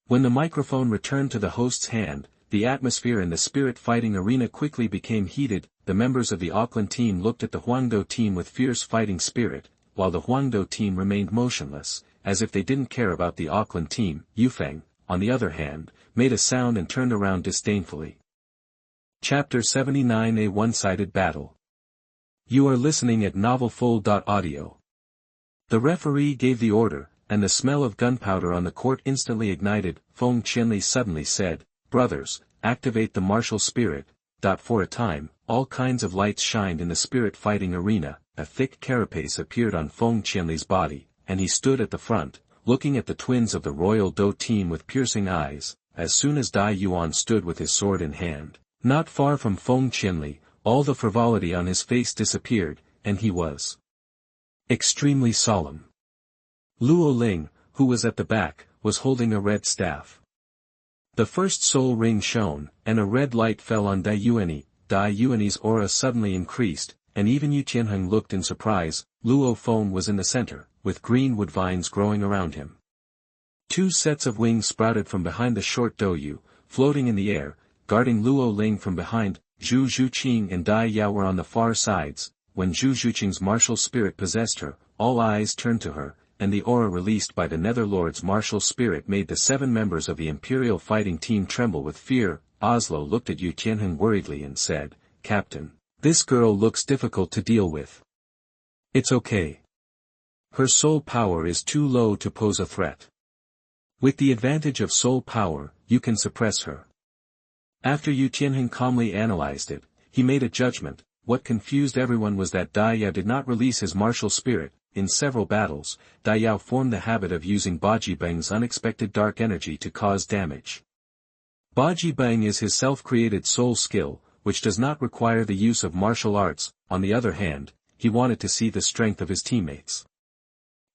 S1: When the microphone returned to the host's hand, the atmosphere in the spirit fighting arena quickly became heated. The members of the Auckland team looked at the Huangdo team with fierce fighting spirit, while the Huangdo team remained motionless, as if they didn't care about the Auckland team. Yufeng, on the other hand, made a sound and turned around disdainfully. Chapter 79: A One-Sided Battle. You are listening at novelfull.audio. The referee gave the order, and the smell of gunpowder on the court instantly ignited. Feng Qianli suddenly said, "Brothers, activate the martial spirit." For a time, all kinds of lights shined in the spirit fighting arena. A thick carapace appeared on Feng Qianli's body, and he stood at the front, looking at the twins of the Royal Do team with piercing eyes. As soon as Dai Yuan stood with his sword in hand, not far from Feng Qianli, all the frivolity on his face disappeared, and he was extremely solemn. Luo Ling, who was at the back, was holding a red staff. The first soul ring shone, and a red light fell on Dai Yuani. Dai Yuani's aura suddenly increased, and even Yu Qianheng looked in surprise. Luo Feng was in the center, with green wood vines growing around him. Two sets of wings sprouted from behind the short Douyu. floating in the air, guarding Luo Ling from behind. Zhu Zhuqing and Dai Yao were on the far sides. When Zhu Zhuqing's martial spirit possessed her, all eyes turned to her, and the aura released by the Netherlord's martial spirit made the 7 members of the Imperial fighting team tremble with fear. Oslo looked at Yu Tianheng worriedly and said, "Captain, this girl looks difficult to deal with." "It's okay. Her soul power is too low to pose a threat. With the advantage of soul power, you can suppress her." After Yu Tianheng calmly analyzed it, he made a judgment. What confused everyone was that Dai Yao did not release his martial spirit. In several battles, Dai Yao formed the habit of using Baji Bang's unexpected dark energy to cause damage. Baji Bang is his self-created soul skill, which does not require the use of martial arts. On the other hand, he wanted to see the strength of his teammates.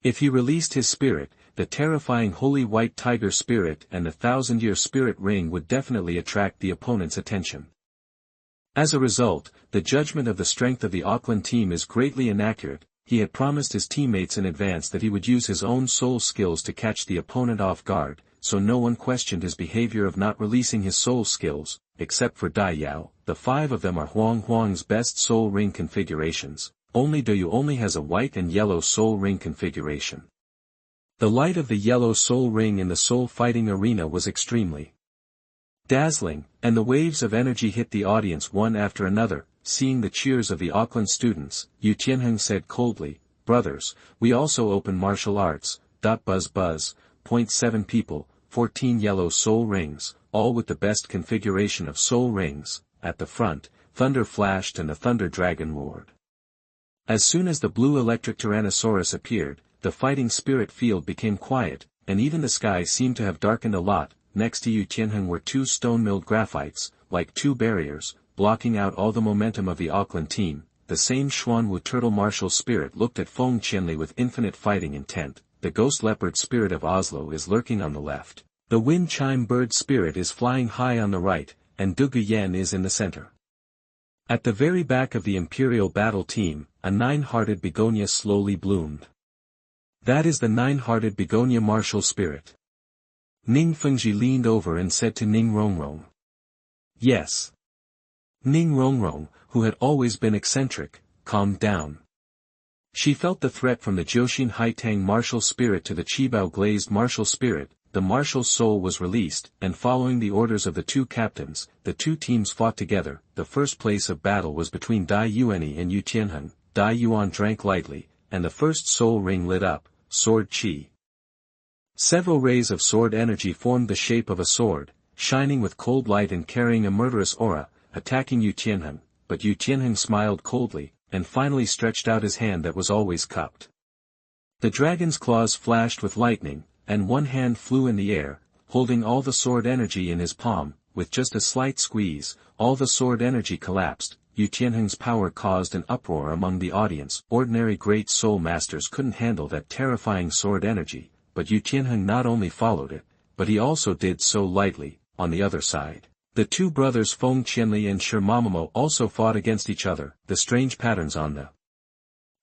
S1: If he released his spirit, the terrifying Holy White Tiger Spirit and the 1,000-year Spirit Ring would definitely attract the opponent's attention. As a result, the judgment of the strength of the Auckland team is greatly inaccurate. He had promised his teammates in advance that he would use his own soul skills to catch the opponent off guard, so no one questioned his behavior of not releasing his soul skills, except for Dai Yao. The 5 of them are Huang's best soul ring configurations. Only Douluo only has a white and yellow soul ring configuration. The light of the yellow soul ring in the soul fighting arena was extremely dazzling, and the waves of energy hit the audience one after another. Seeing the cheers of the Auckland students, Yu Tianheng said coldly, "Brothers, we also open martial arts." Buzz buzz. 7 people, 14 yellow soul rings, all with the best configuration of soul rings. At the front, thunder flashed and the thunder dragon roared. As soon as the blue electric Tyrannosaurus appeared, the fighting spirit field became quiet, and even the sky seemed to have darkened a lot. Next to Yu Tianheng were 2 stone-milled graphites, like 2 barriers, blocking out all the momentum of the Auckland team. The same Xuanwu turtle martial spirit looked at Feng Qianli with infinite fighting intent. The ghost leopard spirit of Oslo is lurking on the left. The wind chime bird spirit is flying high on the right, and Du Guyan is in the center. At the very back of the Imperial battle team, a 9-hearted begonia slowly bloomed. That is the 9-hearted begonia martial spirit. Ning Fengji leaned over and said to Ning Rongrong. "Yes." Ning Rongrong, who had always been eccentric, calmed down. She felt the threat from the Jiuxin Haitang martial spirit to the Qibao glazed martial spirit. The martial soul was released, and following the orders of the 2 captains, the 2 teams fought together. The first place of battle was between Dai Yuani and Yu Tianheng. Dai Yuan drank lightly, and the first soul ring lit up, sword chi. Several rays of sword energy formed the shape of a sword, shining with cold light and carrying a murderous aura, attacking Yu Tianheng. But Yu Tianheng smiled coldly, and finally stretched out his hand that was always cupped. The dragon's claws flashed with lightning, and one hand flew in the air, holding all the sword energy in his palm. With just a slight squeeze, all the sword energy collapsed. Yu Tianheng's power caused an uproar among the audience. Ordinary great soul masters couldn't handle that terrifying sword energy, but Yu Tianheng not only followed it, but he also did so lightly. On the other side, the 2 brothers Feng Qianli and Shimamamo also fought against each other. The strange patterns on the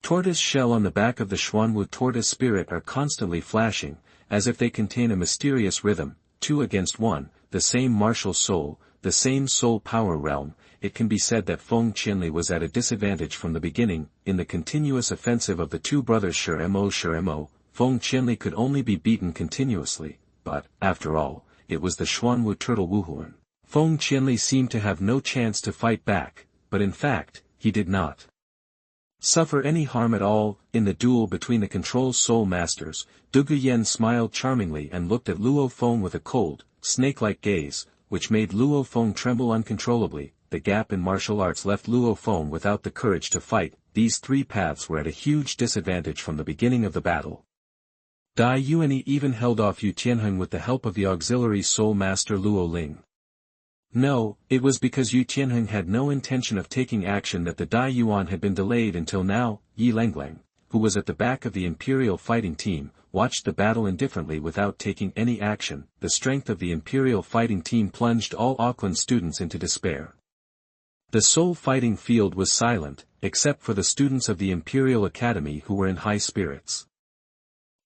S1: tortoise shell on the back of the Xuanwu tortoise spirit are constantly flashing, as if they contain a mysterious rhythm. 2 against 1, the same martial soul, the same soul power realm. It can be said that Feng Qianli was at a disadvantage from the beginning. In the continuous offensive of the 2 brothers Shimo, Feng Qianli could only be beaten continuously, but, after all, it was the Xuanwu turtle Wuhuan. Feng Qianli seemed to have no chance to fight back, but in fact, he did not suffer any harm at all. In the duel between the control soul masters, Du Guyan smiled charmingly and looked at Luo Feng with a cold, snake-like gaze, which made Luo Feng tremble uncontrollably. The gap in martial arts left Luo Feng without the courage to fight. These 3 paths were at a huge disadvantage from the beginning of the battle. Dai Yuani even held off Yu Tianheng with the help of the auxiliary soul master Luo Ling. No, it was because Yu Tianheng had no intention of taking action that the Dai Yuan had been delayed until now. Yi Lenglang, who was at the back of the Imperial fighting team, watched the battle indifferently without taking any action. The strength of the Imperial fighting team plunged all Auckland students into despair. The soul fighting field was silent, except for the students of the Imperial Academy who were in high spirits.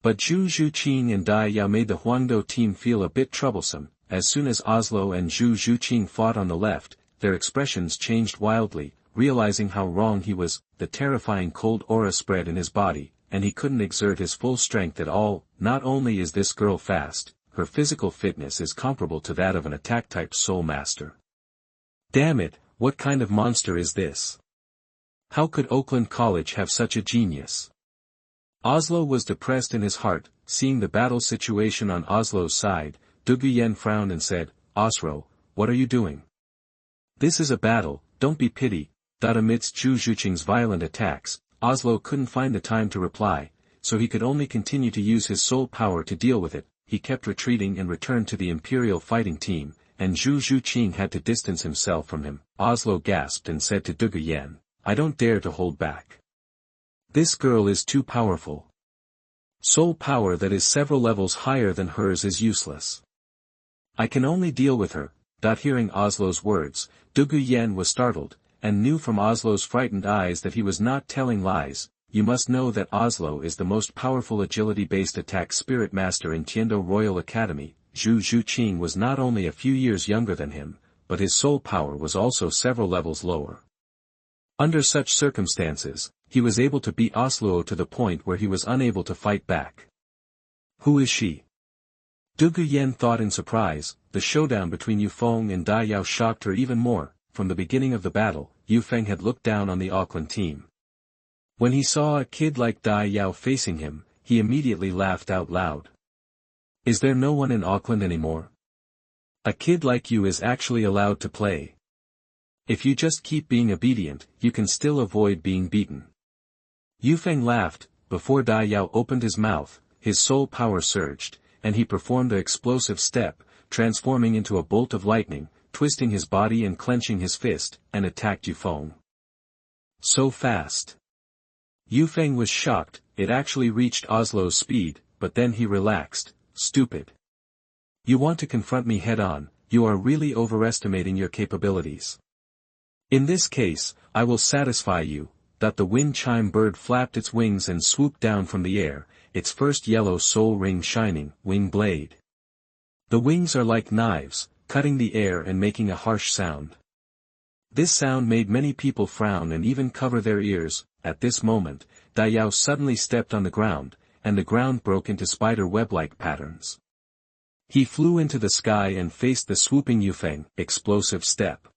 S1: But Zhu Zhuqing and Dai Yao made the Huangdo team feel a bit troublesome. as soon as Oslo and Zhu Zhuqing fought on the left, their expressions changed wildly, realizing how wrong he was. The terrifying cold aura spread in his body, and he couldn't exert his full strength at all. Not only is this girl fast, her physical fitness is comparable to that of an attack-type soul master. Damn it, what kind of monster is this? How could Oakland College have such a genius? Oslo was depressed in his heart, seeing the battle situation on Oslo's side. Duguyen frowned and said, Osro, what are you doing? This is a battle, don't be pity. Amidst Zhu Zhuqing's violent attacks, Oslo couldn't find the time to reply, so he could only continue to use his soul power to deal with it. He kept retreating and returned to the Imperial fighting team, and Zhu Zhuqing had to distance himself from him. Oslo gasped and said to Duguyen, I don't dare to hold back. This girl is too powerful. Soul power that is several levels higher than hers is useless. I can only deal with her. Hearing Oslo's words, Duguyen was startled, and knew from Oslo's frightened eyes that he was not telling lies. You must know that Oslo is the most powerful agility-based attack spirit master in Tiandou Royal Academy. Zhu Zhuqing was not only a few years younger than him, but his soul power was also several levels lower. Under such circumstances, he was able to beat Oslo to the point where he was unable to fight back. Who is she? Duguyen thought in surprise. The showdown between Yu Feng and Dai Yao shocked her even more. From the beginning of the battle, Yu Feng had looked down on the Auckland team. When he saw a kid like Dai Yao facing him, he immediately laughed out loud. Is there no one in Auckland anymore? A kid like you is actually allowed to play. If you just keep being obedient, you can still avoid being beaten. Yu Feng laughed. Before Dai Yao opened his mouth, his soul power surged, and he performed an explosive step, transforming into a bolt of lightning, twisting his body and clenching his fist, and attacked Yu Feng. So fast. Yu Feng was shocked. It actually reached Oslo's speed, but then he relaxed. Stupid. You want to confront me head-on, you are really overestimating your capabilities. In this case, I will satisfy you. The wind chime bird flapped its wings and swooped down from the air, its first yellow soul ring shining, wing blade. The wings are like knives, cutting the air and making a harsh sound. This sound made many people frown and even cover their ears. At this moment, Dai Yao suddenly stepped on the ground, and the ground broke into spider web-like patterns. He flew into the sky and faced the swooping Yu Feng. Explosive step.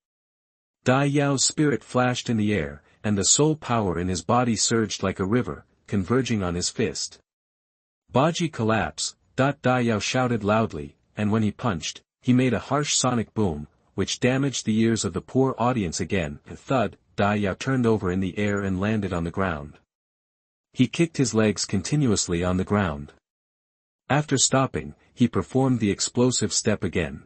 S1: Dai Yao's spirit flashed in the air, and the soul power in his body surged like a river, converging on his fist. Baji collapse. Dai Yao shouted loudly, and when he punched, he made a harsh sonic boom, which damaged the ears of the poor audience again. A thud. Dai Yao turned over in the air and landed on the ground. He kicked his legs continuously on the ground. After stopping, he performed the explosive step again.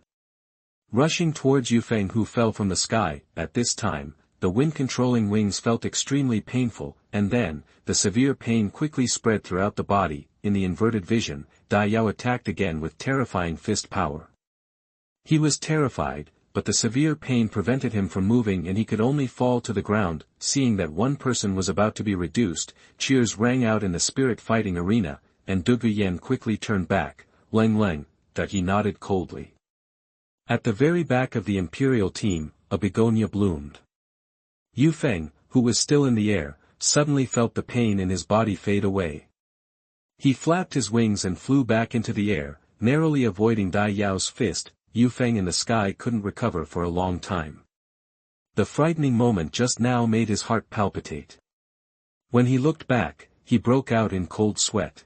S1: Rushing towards Yu Feng, who fell from the sky. At this time, the wind-controlling wings felt extremely painful, and then, the severe pain quickly spread throughout the body. In the inverted vision, Dai Yao attacked again with terrifying fist power. He was terrified, but the severe pain prevented him from moving and he could only fall to the ground. Seeing that one person was about to be reduced, cheers rang out in the spirit fighting arena, and Duguyen quickly turned back. Leng Leng, he nodded coldly. At the very back of the Imperial team, a begonia bloomed. Yu Feng, who was still in the air, suddenly felt the pain in his body fade away. He flapped his wings and flew back into the air, narrowly avoiding Dai Yao's fist. Yu Feng in the sky couldn't recover for a long time. The frightening moment just now made his heart palpitate. When he looked back, he broke out in cold sweat.